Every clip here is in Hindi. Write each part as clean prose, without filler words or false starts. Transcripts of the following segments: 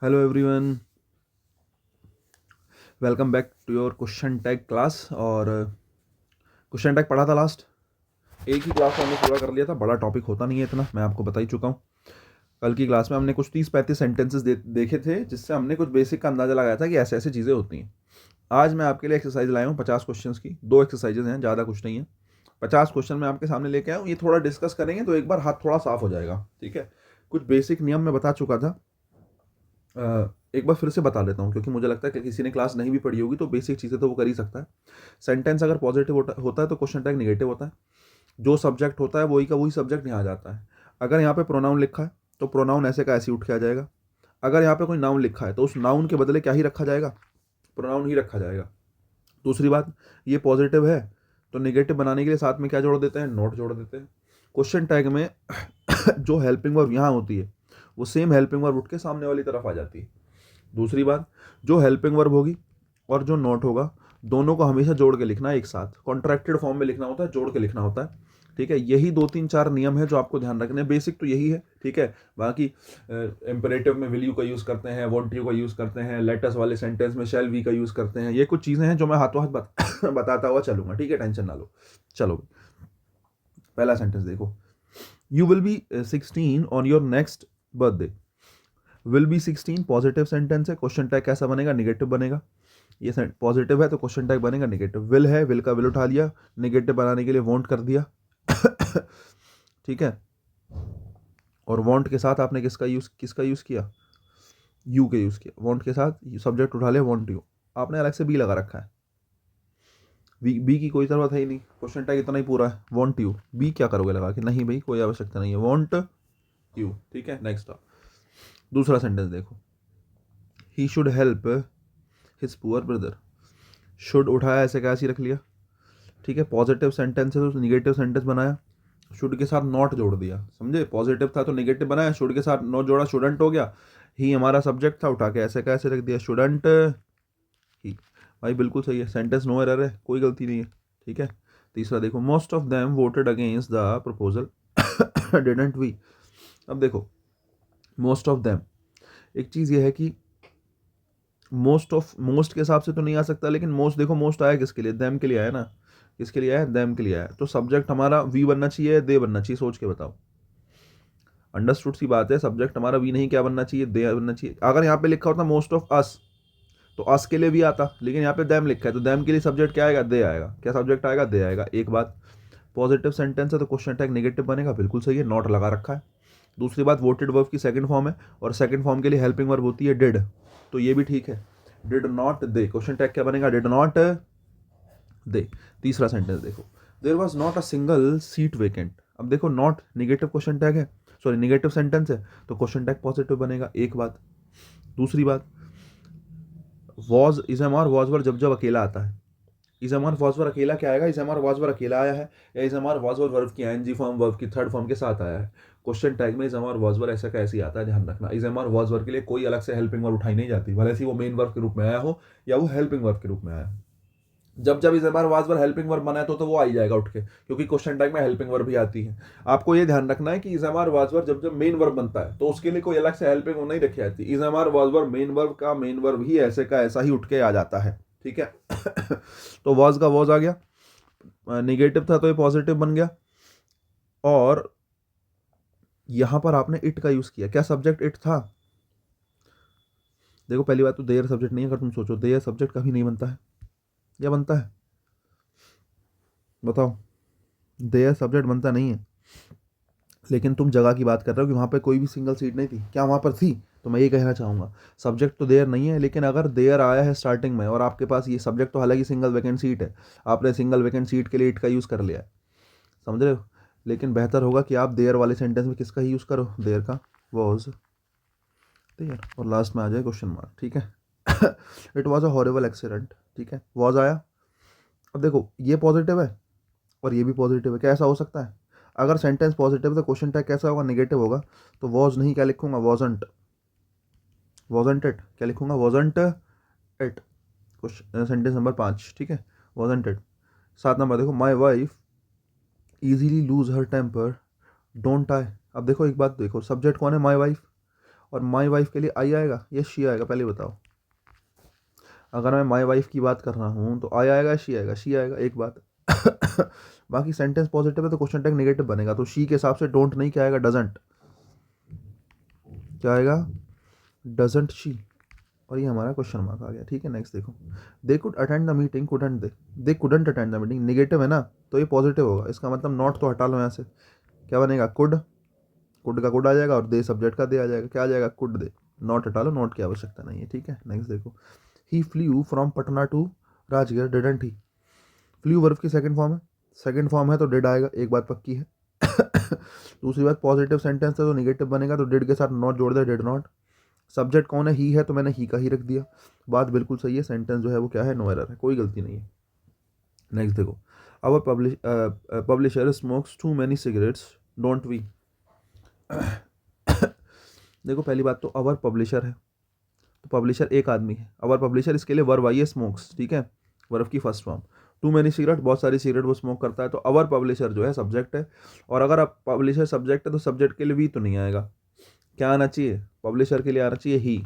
Hello everyone, welcome back to your question tag class. और क्वेश्चन टैग पढ़ा था लास्ट, एक ही क्लास में हमने पूरा कर लिया था। बड़ा टॉपिक होता नहीं है इतना, मैं आपको बता ही चुका हूँ। कल की क्लास में हमने कुछ 30-35 सेंटेंसेस देखे थे, जिससे हमने कुछ बेसिक का अंदाजा लगाया था कि ऐसे ऐसी चीज़ें होती हैं। आज मैं आपके लिए एक्सरसाइज लाया हूँ 50 क्वेश्चन की। 2 एक्सरसाइजेज हैं, ज़्यादा कुछ नहीं है। 50 क्वेश्चन मैं आपके सामने लेके आया हूँ। ये थोड़ा डिस्कस करेंगे तो एक बार हाथ थोड़ा साफ हो जाएगा, ठीक है। कुछ बेसिक नियम मैं बता चुका था, एक बार फिर से बता देता हूँ, क्योंकि मुझे लगता है कि किसी ने क्लास नहीं भी पढ़ी होगी तो बेसिक चीज़ें तो वो कर ही सकता है। सेंटेंस अगर पॉजिटिव होता है तो क्वेश्चन टैग निगेटिव होता है। जो सब्जेक्ट होता है वही का वही सब्जेक्ट यहाँ आ जाता है। अगर यहाँ पे प्रोनाउन लिखा है तो प्रोनाउन ऐसे का ऐसे ही उठ के आ जाएगा। अगर यहाँ पे कोई नाउन लिखा है तो उस नाउन के बदले क्या ही रखा जाएगा, प्रोनाउन ही रखा जाएगा। दूसरी बात, ये पॉजिटिव है तो निगेटिव बनाने के लिए साथ में क्या जोड़ देते हैं, नोट जोड़ देते हैं। क्वेश्चन टैग में जो हेल्पिंग वर्ब यहाँ होती है वो सेम हेल्पिंग वर्ब उठ के सामने वाली तरफ आ जाती है। दूसरी बात, जो हेल्पिंग वर्ब होगी और जो नोट होगा, दोनों को हमेशा जोड़ के लिखना है एक साथ। कॉन्ट्रैक्टेड फॉर्म में लिखना होता है, जोड़ के लिखना होता है, ठीक है। यही 2-3-4 नियम है जो आपको ध्यान रखने हैं। बेसिक तो यही है, ठीक है। बाकी इंपेरेटिव में विल यू का यूज़ करते हैं, वॉन्ट यू का यूज़ करते हैं, लेटस वाले सेंटेंस में शैल वी का यूज़ करते हैं। ये कुछ चीज़ें हैं जो मैं हाथों हाथ बताता हुआ चलूंगा, ठीक है, टेंशन ना लो। चलो, पहला सेंटेंस देखो। You will be 16 on your next birthday. Will be 16 positive sentence है, क्वेश्चन टैग कैसा बनेगा, निगेटिव बनेगा। ये पॉजिटिव है तो क्वेश्चन टैग बनेगा निगेटिव। विल है, विल का विल उठा लिया, निगेटिव बनाने के लिए वॉन्ट कर दिया ठीक है। और वॉन्ट के साथ आपने किसका यूज किया, यू के यूज किया। वॉन्ट के साथ सब्जेक्ट उठा लिया, वॉन्ट यू। आपने अलग से बी लगा रखा है, बी की कोई जरूरत है ही नहीं, क्वेश्चन टैग इतना ही पूरा है, वॉन्ट यू। बी क्या करोगे लगा के, नहीं भाई कोई आवश्यकता नहीं है, वॉन्ट यू, ठीक है। नेक्स्ट आप दूसरा सेंटेंस देखो। He should help his poor brother. Should उठाया, ऐसे कैसे रख लिया, ठीक है। पॉजिटिव सेंटेंस है तो निगेटिव सेंटेंस बनाया, शुड के साथ नॉट जोड़ दिया, समझे। पॉजिटिव था तो निगेटिव बनाया, शुड के साथ नॉट जोड़ा, शुडंट हो गया। ही हमारा सब्जेक्ट था, उठा के ऐसे कैसे रख दिया, शुडंट ही। भाई बिल्कुल सही है, सेंटेंस नो एरर है, कोई गलती नहीं है, ठीक है। तीसरा देखो, most of them voted against the proposal didn't we. अब देखो, मोस्ट ऑफ देम, एक चीज़ ये है कि मोस्ट के हिसाब से तो नहीं आ सकता, लेकिन मोस्ट देखो, मोस्ट आया किसके लिए, देम के लिए आया ना। किसके लिए आया, देम के लिए आया। तो सब्जेक्ट हमारा वी बनना चाहिए, दे बनना चाहिए, सोच के बताओ। अंडरस्टूड सी बात है, सब्जेक्ट हमारा वी नहीं क्या बनना चाहिए, दे बनना चाहिए। अगर यहाँ पे लिखा होता मोस्ट ऑफ अस तो अस के लिए भी आता, लेकिन यहाँ पे दैम लिखा है तो दैम के लिए सब्जेक्ट क्या आएगा, दे आएगा। क्या सब्जेक्ट आएगा, दे आएगा। एक बात, पॉजिटिव सेंटेंस है तो क्वेश्चन टैग नेगेटिव बनेगा, बिल्कुल सही है, नॉट लगा रखा है। दूसरी बात, वोटेड वर्ब की सेकंड फॉर्म है और सेकंड फॉर्म के लिए हेल्पिंग वर्ब होती है डिड, तो ये भी ठीक है। Did not they, question tag क्या बनेगा, डिड नॉट दे। तीसरा सेंटेंस देखो, there was not a single seat vacant. अब देखो, नॉट निगेटिव क्वेश्चन टैग है, सॉरी निगेटिव सेंटेंस है तो क्वेश्चन टैग पॉजिटिव बनेगा, एक बात। दूसरी बात, वॉज इजम और वॉज वर जब जब अकेला आता है, इजम और वॉज वर अकेला क्या आएगा, इजम और वॉज वर अकेला आया है, या इजम और वॉज वर वर्ब की एनजी फॉर्म वर्ब की थर्ड फॉर्म के साथ आया है। क्वेश्चन टैग में इजम और वॉज वर ऐसा कैसे आता है, ध्यान रखना। इजम और वॉज वर के लिए कोई अलग से हेल्पिंग वर्ब उठाई नहीं जाती, भले से वो मेन वर्ब के रूप में आया हो या वो हेल्पिंग वर्ब के रूप में आया हो। जब जब इस बार वाज वर्ब हेल्पिंग वर्ब बना है तो वो आ ही जाएगा उठ के, क्योंकि क्वेश्चन टैग में हेल्पिंग वर्ब भी आती है। आपको ये ध्यान रखना है कि इजमार वाज वर्ब जब जब मेन वर्ब बनता है तो उसके लिए कोई अलग से हेल्पिंग वर्ब नहीं रखी जाती। इजमार वाज वर्ब मेन वर्ब का मेन वर्ब ही ऐसे का ऐसा ही उठ के आ जाता है, ठीक है तो वॉज का वॉज आ गया, निगेटिव था तो ये पॉजिटिव बन गया। और यहां पर आपने इट का यूज किया, क्या सब्जेक्ट इट था। देखो, पहली बात तो देयर सब्जेक्ट नहीं है, अगर तुम सोचो देयर सब्जेक्ट कभी नहीं बनता है, या बनता है, बताओ। देयर सब्जेक्ट बनता नहीं है, लेकिन तुम जगह की बात कर रहे हो कि वहाँ पे कोई भी सिंगल सीट नहीं थी, क्या वहाँ पर थी। तो मैं ये कहना चाहूँगा, सब्जेक्ट तो देयर नहीं है, लेकिन अगर देयर आया है स्टार्टिंग में और आपके पास ये सब्जेक्ट तो हालांकि सिंगल वैकेंट सीट है, आपने सिंगल वैकेंट सीट के लिए इट का यूज़ कर लिया है, समझ रहे हो। लेकिन बेहतर होगा कि आप देयर वाले सेंटेंस में किसका ही यूज़ करो, देयर का, वॉज देयर, और लास्ट में आ जाए क्वेश्चन मार्क, ठीक है it was a horrible accident, ठीक है, वॉज आया। अब देखो, ये पॉजिटिव है और ये भी पॉजिटिव है, क्या ऐसा हो सकता है। अगर सेंटेंस पॉजिटिव है तो क्वेश्चन टैग कैसा होगा, नेगेटिव होगा। तो वॉज नहीं, क्या लिखूंगा, वॉजंट। वॉजंट इट, क्या लिखूंगा, वॉजंट इट। सेंटेंस नंबर 5, ठीक है, वॉजंट इट। 7 नंबर देखो, my wife easily lose her temper, don't I. अब देखो एक बात देखो, सब्जेक्ट कौन है, माई वाइफ, और माई वाइफ के लिए आई आएगा या शी आएगा, पहले बताओ। अगर मैं माई वाइफ की बात कर रहा हूँ तो आई आएगा, शी आएगा, शी आएगा, एक बात। बाकी सेंटेंस पॉजिटिव है तो क्वेश्चन टैग नेगेटिव बनेगा, तो शी के हिसाब से डोंट नहीं, क्या आएगा, डजंट, क्या आएगा, डजंट शी, और ये हमारा क्वेश्चन मार्क आ गया। ठीक है, नेक्स्ट देखो, they could attend the meeting, couldn't they couldn't attend the meeting, negative है ना तो ये पॉजिटिव होगा, इसका मतलब नॉट तो हटा लो यहाँ से, क्या बनेगा, कुड, कुड का कुड आ जाएगा और दे सब्जेक्ट का दे आ जाएगा, क्या आ जाएगा, कुड दे, नॉट हटा लो, नॉट की आवश्यकता नहीं है। ठीक है, नेक्स्ट देखो, he flew from Patna to Rajgir, didn't he, flew verb की सेकंड फॉर्म है, सेकंड फॉर्म है तो डिड आएगा, एक बात पक्की है। दूसरी बात, पॉजिटिव सेंटेंस है तो नेगेटिव बनेगा, तो डिड के साथ नॉट जोड़ दे, डिड नॉट। सब्जेक्ट कौन है, ही है तो मैंने ही का ही रख दिया, बात बिल्कुल सही है, सेंटेंस जो है वो क्या है, नो एरर है, कोई गलती नहीं है। नेक्स्ट देखो, our publisher smokes too many cigarettes, don't we. देखो पहली बात तो अवर पब्लिशर है, तो पब्लिशर एक आदमी है, अवर पब्लिशर, इसके लिए वर्ब आई है स्मोक्स, ठीक है, वर्ब की first form, too many cigarette, बहुत सारी सिगरेट वो स्मोक करता है, तो अवर पब्लिशर जो है सब्जेक्ट है, और अगर आप पब्लिशर सब्जेक्ट है तो सब्जेक्ट के लिए वी तो नहीं आएगा, क्या आना चाहिए, पब्लिशर के लिए आना चाहिए ही,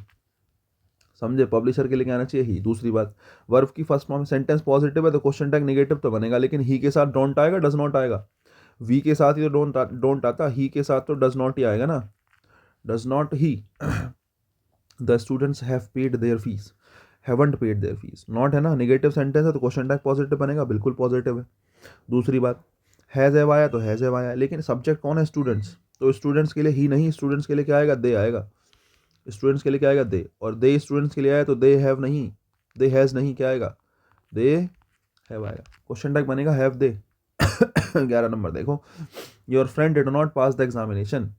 समझे, पब्लिशर के लिए क्या आना चाहिए ही। दूसरी बात, वर्ब की फर्स्ट फॉर्म, सेंटेंस पॉजिटिव है तो क्वेश्चन टैग नेगेटिव तो बनेगा, लेकिन ही के साथ डोंट आएगा, डज नॉट आएगा, वी के साथ ही तो डोंट आता, ही के साथ तो डज नॉट ही आएगा ना, does not he, the students have paid there fees, haven't paid there fees, not है ना, नेगेटिव सेंटेंस है तो क्वेश्चन टैग पॉजिटिव बनेगा, बिल्कुल पॉजिटिव है। दूसरी बात, हैज़ हैव आया तो हैज़ हैव आया, लेकिन सब्जेक्ट कौन है, स्टूडेंट्स, तो स्टूडेंट्स के लिए ही नहीं, स्टूडेंट्स के लिए क्या आएगा, दे आएगा, स्टूडेंट्स के लिए क्या आएगा, दे, और दे स्टूडेंट्स के लिए आया तो दे हैव नहीं, दे हैज़ नहीं, क्या आएगा, दे हैव आएगा, क्वेश्चन टैग बनेगा हैव दे। 11 नंबर देखो, your friend did not pass the examination,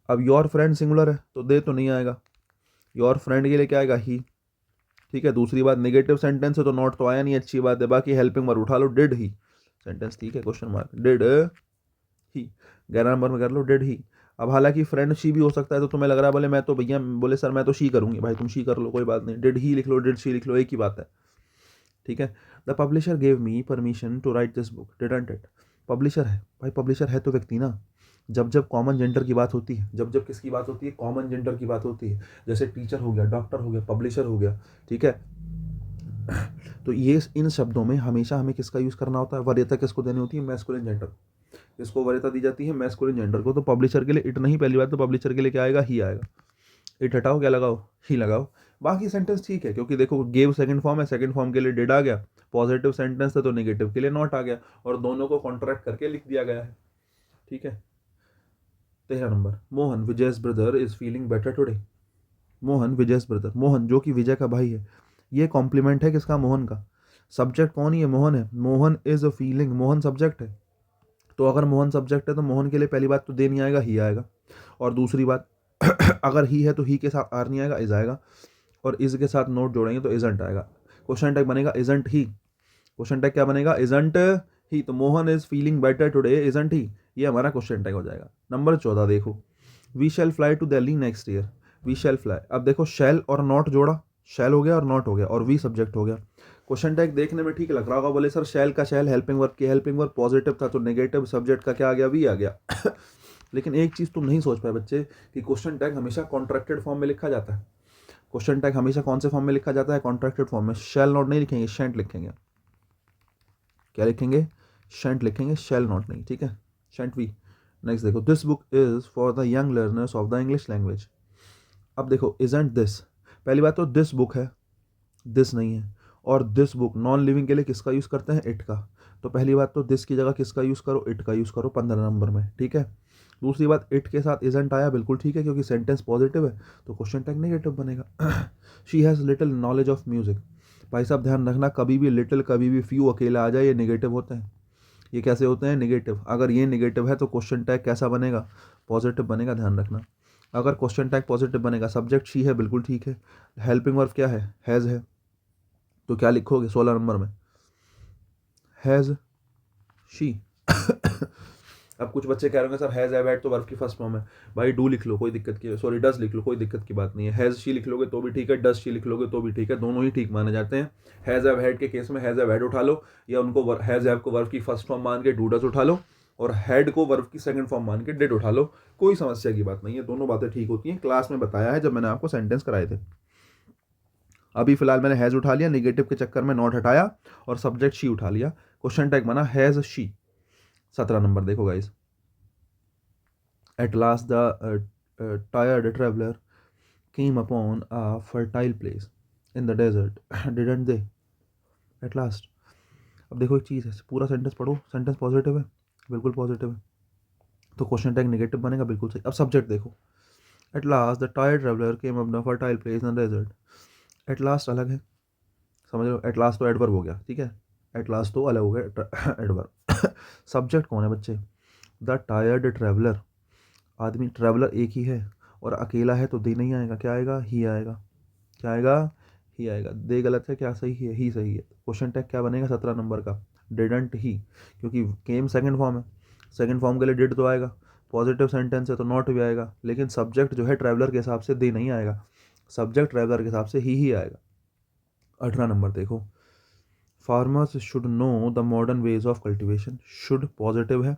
अब योर फ्रेंड सिंगुलर है तो दे तो नहीं आएगा, योर फ्रेंड के लिए क्या आएगा, ही, ठीक है। दूसरी बात, नेगेटिव सेंटेंस है तो नॉट तो आया नहीं, अच्छी बात है, बाकी हेल्पिंग वर्ब उठा लो, डिड ही, सेंटेंस ठीक है, question mark, did he, 11 number में कर लो डिड ही। अब हालांकि फ्रेंड शी भी हो सकता है, तो तुम्हें लग रहा है बोले मैं तो भैया, बोले सर मैं तो शी करूंगी, भाई तुम शी कर लो, कोई बात नहीं, डिड ही लिख लो, डिड शी लिख लो, एक ही बात है, ठीक है। The publisher gave me permission to write this book, didn't it, publisher है भाई, पब्लिशर है तो व्यक्ति ना, जब जब कॉमन जेंडर की बात होती है, जब जब किसकी बात होती है, कॉमन जेंडर की बात होती है, जैसे टीचर हो गया, डॉक्टर हो गया, पब्लिशर हो गया, ठीक है। तो ये इन शब्दों में हमेशा हमें किसका यूज़ करना होता है, वरीयता किसको देनी होती है, मैस्कुलिन जेंडर, इसको वरीयता दी जाती है मैस्कुलिन जेंडर को, तो पब्लिशर के लिए इट नहीं, पहली बात तो पब्लिशर के लिए क्या आएगा, ही आएगा, इट हटाओ, क्या लगाओ, ही लगाओ। बाकी सेंटेंस ठीक है, क्योंकि देखो गेव सेकंड फॉर्म है, सेकंड फॉर्म के लिए डिड आ गया, पॉजिटिव सेंटेंस है तो नेगेटिव के लिए नॉट आ गया, और दोनों को कॉन्ट्रैक्ट करके लिख दिया गया है, ठीक है। 13 number, Mohan Vijay's brother is feeling better today, Mohan Vijay's brother, Mohan जो कि विजय का भाई है, ये कॉम्प्लीमेंट है किसका, मोहन का, सब्जेक्ट कौन ही है, मोहन है, Mohan is a feeling, Mohan subject है, तो अगर मोहन सब्जेक्ट है तो मोहन के लिए पहली बात तो दे नहीं आएगा, ही आएगा, और दूसरी बात, अगर ही है तो ही के साथ आर नहीं आएगा, इज आएगा, और इज के साथ नोट जोड़ेंगे तो इजंट आएगा, क्वेश्चन टैग बनेगा इजंट ही, क्वेश्चन टैग क्या बनेगा, इजंट ही, तो Mohan is feeling better today, isn't he, ये हमारा क्वेश्चन टैग हो जाएगा। नंबर 14 देखो, we shall fly to Delhi next year, we shall fly, अब देखो शैल और नॉट जोड़ा, शैल हो गया और नॉट हो गया और वी सब्जेक्ट हो गया, क्वेश्चन टैग देखने में ठीक लग रहा होगा, बोले सर शैल का शैल, हेल्पिंग वर्ब की हेल्पिंग वर्ब, पॉजिटिव था तो नेगेटिव, सब्जेक्ट का क्या आ गया, वी आ गया। लेकिन एक चीज़ तुम नहीं सोच पाए बच्चे, कि क्वेश्चन टैग हमेशा कॉन्ट्रैक्टेड फॉर्म में लिखा जाता है, क्वेश्चन टैग हमेशा कौन से फॉर्म में लिखा जाता है, कॉन्ट्रैक्टेड फॉर्म में, शैल नॉट नहीं लिखेंगे, शेंट लिखेंगे, क्या लिखेंगे, शेंट लिखेंगे, शैल नॉट नहीं, ठीक है, शेंट वी। नेक्स्ट देखो, this book is for the young learners of the English language, अब देखो इजंट दिस, पहली बात तो दिस बुक है, दिस नहीं है, और दिस बुक नॉन लिविंग के लिए किसका यूज़ करते हैं, इट का, तो पहली बात तो दिस की जगह किसका यूज़ करो, इट का यूज़ करो 15 नंबर में, ठीक है। दूसरी बात, इट के साथ इजंट आया, बिल्कुल ठीक है, क्योंकि सेंटेंस पॉजिटिव है तो क्वेश्चन टैग नेगेटिव बनेगा। She has little knowledge of music, भाई साहब ध्यान रखना, कभी भी लिटिल कभी भी फ्यू अकेला आ जाए ये नेगेटिव होते हैं, ये कैसे होते हैं, नेगेटिव, अगर ये नेगेटिव है तो क्वेश्चन टैग कैसा बनेगा, पॉजिटिव बनेगा, ध्यान रखना। अगर क्वेश्चन टैग पॉजिटिव बनेगा, सब्जेक्ट शी है, बिल्कुल ठीक है, हेल्पिंग वर्ब क्या है, हैज़ है, तो क्या लिखोगे 16 नंबर में, हैज़ शी। अब कुछ बच्चे कह रहे होंगे सर हैज़ हैव हैड तो वर्ब की फर्स्ट फॉर्म है, भाई डू लिख लो, कोई दिक्कत की, सॉरी डज लिख लो, कोई दिक्कत की बात नहीं है, हैज़ शी लिख लोगे तो भी ठीक है, डज शी लिख लोगे तो भी ठीक है, दोनों ही ठीक माने जाते हैं। हैज़ हैव हैड के केस में हैज़ हैव हैड उठा लो, या उनको हैज़ हैव को वर्ब की फर्स्ट फॉर्म मान के डू डज उठा लो, और हैड को वर्ब की सेकंड फॉर्म मान के डिड उठा लो, कोई समस्या की बात नहीं है, दोनों बातें ठीक होती हैं। क्लास में बताया है जब मैंने आपको सेंटेंस कराए थे। अभी फिलहाल मैंने हैज़ उठा लिया, निगेटिव के चक्कर में नॉट हटाया और सब्जेक्ट शी उठा लिया, क्वेश्चन टैग बना हैज़ शी। 17 नंबर देखो guys. Eight last the tired traveller came upon a fertile place in the desert didn't they at last। अब देखो एक चीज़ है, पूरा सेंटेंस पढ़ो, सेंटेंस पॉजिटिव है, बिल्कुल पॉजिटिव है, तो क्वेश्चन टैग नेगेटिव बनेगा, बिल्कुल सही। अब सब्जेक्ट देखो, at last the tired traveller came upon a fertile place in the desert. At last अलग है, समझ लो, एट लास्ट तो एडवर्ब हो गया, ठीक है, एट लास्ट तो अलग हो गया एडवर्ब। सब्जेक्ट कौन है बच्चे? The tired traveller. आदमी ट्रैवलर एक ही है और अकेला है तो दे नहीं आएगा, क्या आएगा? ही आएगा। क्या आएगा? ही आएगा। दे गलत है, क्या सही है? ही सही है। क्वेश्चन टैग क्या बनेगा 17 नंबर का? डिडंट ही, क्योंकि केम सेकंड फॉर्म है, सेकंड फॉर्म के लिए डिड तो आएगा, पॉजिटिव सेंटेंस है तो नॉट भी आएगा, लेकिन सब्जेक्ट जो है ट्रैवलर के हिसाब से दे नहीं आएगा, सब्जेक्ट ट्रैवलर के हिसाब से ही आएगा। 18 नंबर देखो, farmers should know the modern ways of cultivation. Should positive है,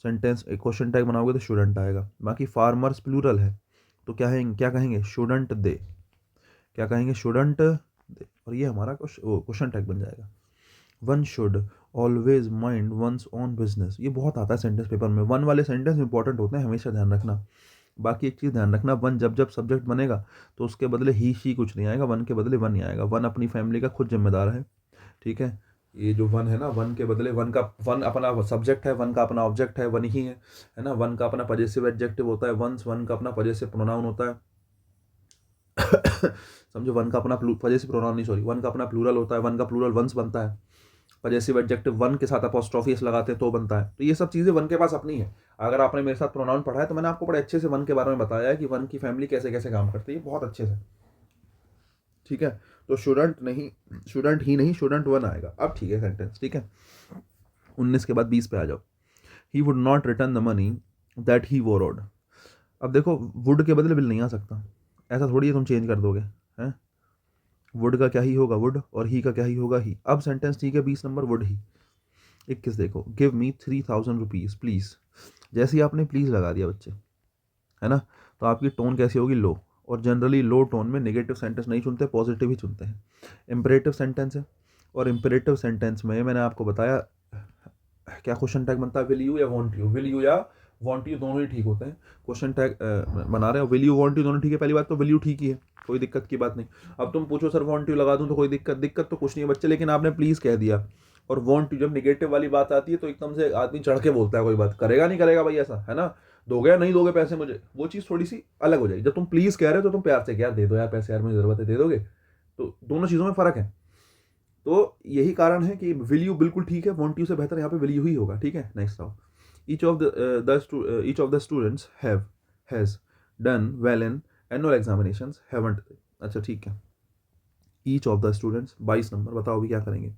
सेंटेंस क्वेश्चन टैग बनाओगे तो शुडंट आएगा। बाकी फार्मर्स प्लूरल है तो क्या कहेंगे? शुडंट दे। क्या कहेंगे? शुडंट दे, और ये हमारा क्वेश्चन टैग बन जाएगा। One should always mind one's on business. ये बहुत आता है सेंटेंस पेपर में, वन वाले सेंटेंस इंपॉर्टेंट होते हैं, हमेशा ध्यान रखना। बाकी एक चीज़ ध्यान रखना, वन जब जब सब्जेक्ट बनेगा तो उसके बदले ही शी कुछ नहीं आएगा, वन के बदले वन ही आएगा। वन अपनी फैमिली का खुद जिम्मेदार है, ठीक है। ये जो वन है ना, वन के बदले वन अपना सब्जेक्ट है, वन का अपना ऑब्जेक्ट है, वन ही है ना। वन का अपना पजेसिव एडजेक्टिव होता है वंस, वन का अपना पजेसिव प्रोनाउन होता है। समझो, वन का अपना पजेसिव प्रोनाउन नहीं, सॉरी, वन का अपना प्लूरल होता है, वन का प्लूरल वंस बनता है, पजेसिव एडजेक्टिव वन के साथ अपॉस्ट्रोफी एस लगाते हैं तो बनता है। तो ये सब चीज़ें वन के पास अपनी है। अगर आपने मेरे साथ प्रोनाउन पढ़ा है तो मैंने आपको बड़े अच्छे से वन के बारे में बताया है कि वन की फैमिली कैसे कैसे काम करती है, बहुत अच्छे से, ठीक है। तो शुडंट नहीं, शुडंट ही नहीं, शुडंट वन आएगा। अब ठीक है सेंटेंस, ठीक है। 19 के बाद 20 पे आ जाओ। He would not return the money that he borrowed. अब देखो, वुड के बदले विल नहीं आ सकता, ऐसा थोड़ी है तुम चेंज कर दोगे, हैं। वुड का क्या ही होगा? वुड, और ही का क्या ही होगा? ही। अब सेंटेंस ठीक है, 20 नंबर वुड ही। 21 देखो, गिव मी 3000 रुपीज़ प्लीज़। जैसे ही आपने प्लीज़ लगा दिया बच्चे, है ना, तो आपकी टोन कैसी होगी? लो। और जनरली लो टोन में नेगेटिव सेंटेंस नहीं चुनते, पॉजिटिव ही चुनते हैं। इम्परेटिव सेंटेंस है, और इम्परेटिव सेंटेंस में मैंने आपको बताया क्या क्वेश्चन टैग बनता है? विल यू या वॉन्ट यू। विल यू या वॉन्ट यू दोनों ही ठीक होते हैं। क्वेश्चन टैग बना रहे हो, विल यू वॉन्ट यू दोनों ठीक है। पहली बात तो विल यू ठीक ही है, कोई दिक्कत की बात नहीं। अब तुम पूछो सर वॉन्ट यू लगा दूं तो कोई दिक्कत तो कुछ नहीं है बच्चे, लेकिन आपने प्लीज़ कह दिया। और वॉन्ट यू जब निगेटिव वाली बात आती है तो एकदम से आदमी चढ़ के बोलता है, कोई बात करेगा नहीं करेगा भाई, ऐसा है ना, दोगे या नहीं दोगे पैसे मुझे, वो चीज़ थोड़ी सी अलग हो जाएगी। जब तुम प्लीज़ कह रहे हो तो तुम प्यार से, यार दे दो यार पैसे, यार मुझे ज़रूरत है, दे दोगे। तो दोनों चीज़ों में फ़र्क है। तो यही कारण है कि विल यू बिल्कुल ठीक है, वॉन्ट यू से बेहतर यहाँ पे विल यू ही होगा, ठीक है। नेक्स्ट आओ, each of the students has done well in annual examinations haven't. अच्छा ठीक है, each of the students 22 number, बताओ अभी क्या करेंगे।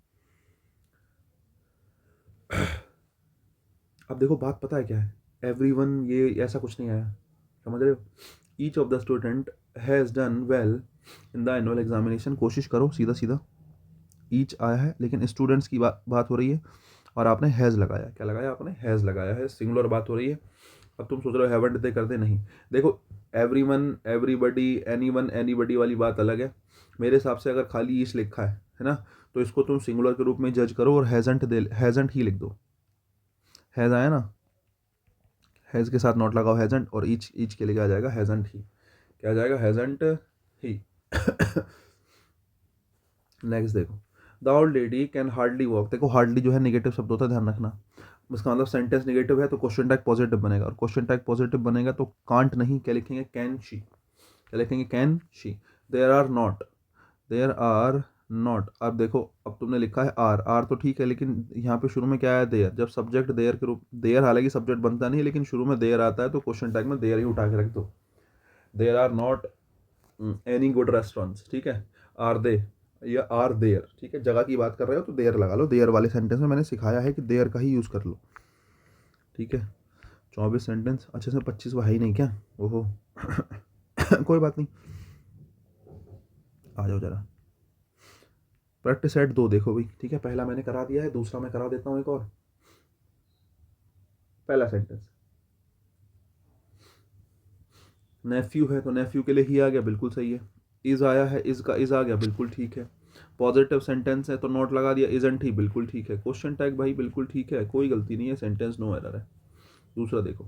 अब देखो बात पता है क्या है, एवरीवन ये ऐसा कुछ नहीं आया, समझ रहे हो। Each of the student has done well in the annual examination, कोशिश करो सीधा सीधा। ईच आया है लेकिन स्टूडेंट्स की बात हो रही है और आपने हैज़ लगाया। क्या लगाया आपने? हैज़ लगाया है, सिंगुलर बात हो रही है। अब तुम सोच रहे हो हैवंट दे करते नहीं, देखो एवरीवन, एवरीबडी, एनीवन, एनीबडी वाली बात अलग है। मेरे हिसाब से अगर खाली ईच लिखा है ना, तो इसको तुम सिंगुलर के रूप में जज करो और हैज़ंट ही लिख दो। हैज़ आया ना, हैज़ के साथ नॉट लगाओ हैज़ंट, और ईच के लिए क्या आ जाएगा? हैज़ंट ही। क्या आ जाएगा? हैज़ंट ही। नेक्स्ट देखो, the old lady can hardly walk. देखो हार्डली जो है नेगेटिव शब्द होता है, ध्यान रखना। इसका मतलब सेंटेंस नेगेटिव है तो क्वेश्चन टैग पॉजिटिव बनेगा, और क्वेश्चन टैग पॉजिटिव बनेगा तो कांट नहीं, क्या लिखेंगे? Can she. क्या लिखेंगे? Can she. There are not, there are not. अब देखो, अब तुमने लिखा है आर तो ठीक है, लेकिन यहाँ पे शुरू में क्या है? देयर। जब सब्जेक्ट देयर के रूप, देयर हालांकि सब्जेक्ट बनता नहीं है लेकिन शुरू में देयर आता है, तो क्वेश्चन टैग में देयर ही उठा के रख दो। There are not any good restaurants, ठीक है। आर दे या आर देयर, ठीक है, जगह की बात कर रहे हो तो देयर लगा लो। देयर वाले सेंटेंस में मैंने सिखाया है कि देयर का ही यूज़ कर लो, ठीक है। 24 सेंटेंस, अच्छे से 25 है ही नहीं क्या? ओहो। कोई बात नहीं, आ जाओ जरा। प्रैक्टिस सेट 2 देखो भाई, ठीक है, पहला मैंने करा दिया है, दूसरा मैं करा देता हूँ एक और। पहला सेंटेंस। नेफ्यू है तो नेफ्यू के लिए ही आ गया, बिल्कुल सही है। इज आया है, इज का इज आ गया, बिल्कुल ठीक है। पॉजिटिव सेंटेंस है तो नॉट लगा दिया, इजंट ही, बिल्कुल ठीक है। क्वेश्चन टैग भाई बिल्कुल ठीक है, कोई गलती नहीं है, सेंटेंस नो एरर है। दूसरा देखो,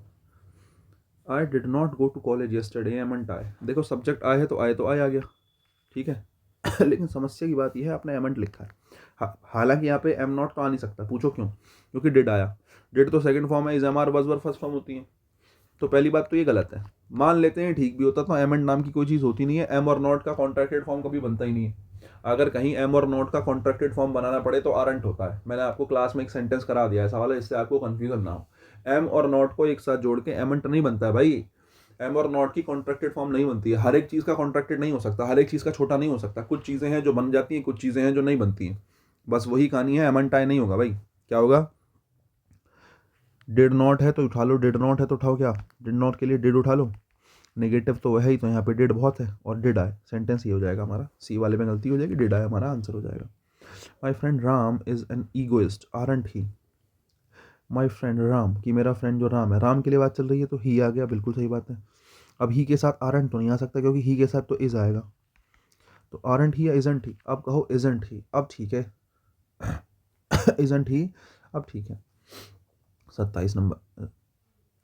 I did not go to college yesterday, amn't I. देखो सब्जेक्ट आए है तो आए आ गया, ठीक है। लेकिन समस्या की बात यह है आपने एमंट लिखा है। हालांकि यहाँ पे एम नॉट तो आ नहीं सकता, पूछो क्यों? क्योंकि डिड आया। डिड तो सेकंड फॉर्म है, इज एम आर बस वर फर्स्ट फॉर्म होती है। तो पहली बात तो ये गलत है। मान लेते हैं ठीक भी होता तो एम एंड नाम की कोई चीज़ होती नहीं है, एम और नॉट का कॉन्ट्रैक्टेड फॉर्म कभी बनता ही नहीं है। अगर कहीं एम और नॉट का कॉन्ट्रैक्टेड फॉर्म बनाना पड़े तो आरंट होता है। मैंने आपको क्लास में एक सेंटेंस करा दिया है, सवाल है, इससे आपको कंफ्यूजन ना हो। एम और नॉट को एक साथ जोड़ के एमंट नहीं बनता है भाई। एम और नॉट की कॉन्ट्रैक्टेड फॉर्म नहीं बनती है। हर एक चीज़ का कॉन्ट्रैक्टेड नहीं हो सकता, हर एक चीज़ का छोटा नहीं हो सकता। कुछ चीज़ें हैं जो बन जाती हैं, कुछ चीज़ें हैं जो नहीं बनती हैं। बस वही कहानी है, एमंट आए नहीं होगा भाई। क्या होगा? डिड नॉट है तो उठा लो, डिड नॉट है तो उठाओ, क्या डिड नॉट के लिए डिड उठा लो। नेगेटिव तो वह ही, तो यहाँ पे डिड बहुत है और डिड आए, सेंटेंस ये हो जाएगा हमारा। सी वाले में गलती हो जाएगी, डिड आए हमारा आंसर हो जाएगा। My friend Ram is an egoist, aren't he. My friend Ram, कि मेरा फ्रेंड जो राम है, राम के लिए बात चल रही है तो ही आ गया, बिल्कुल सही बात है। अब ही के साथ आरंट तो नहीं आ सकता क्योंकि ही के साथ तो इज आएगा। तो आरंट ही या इजंट ही? अब कहो इजंट ही, अब ठीक है। इजंट ही, अब ठीक है। 27 नंबर,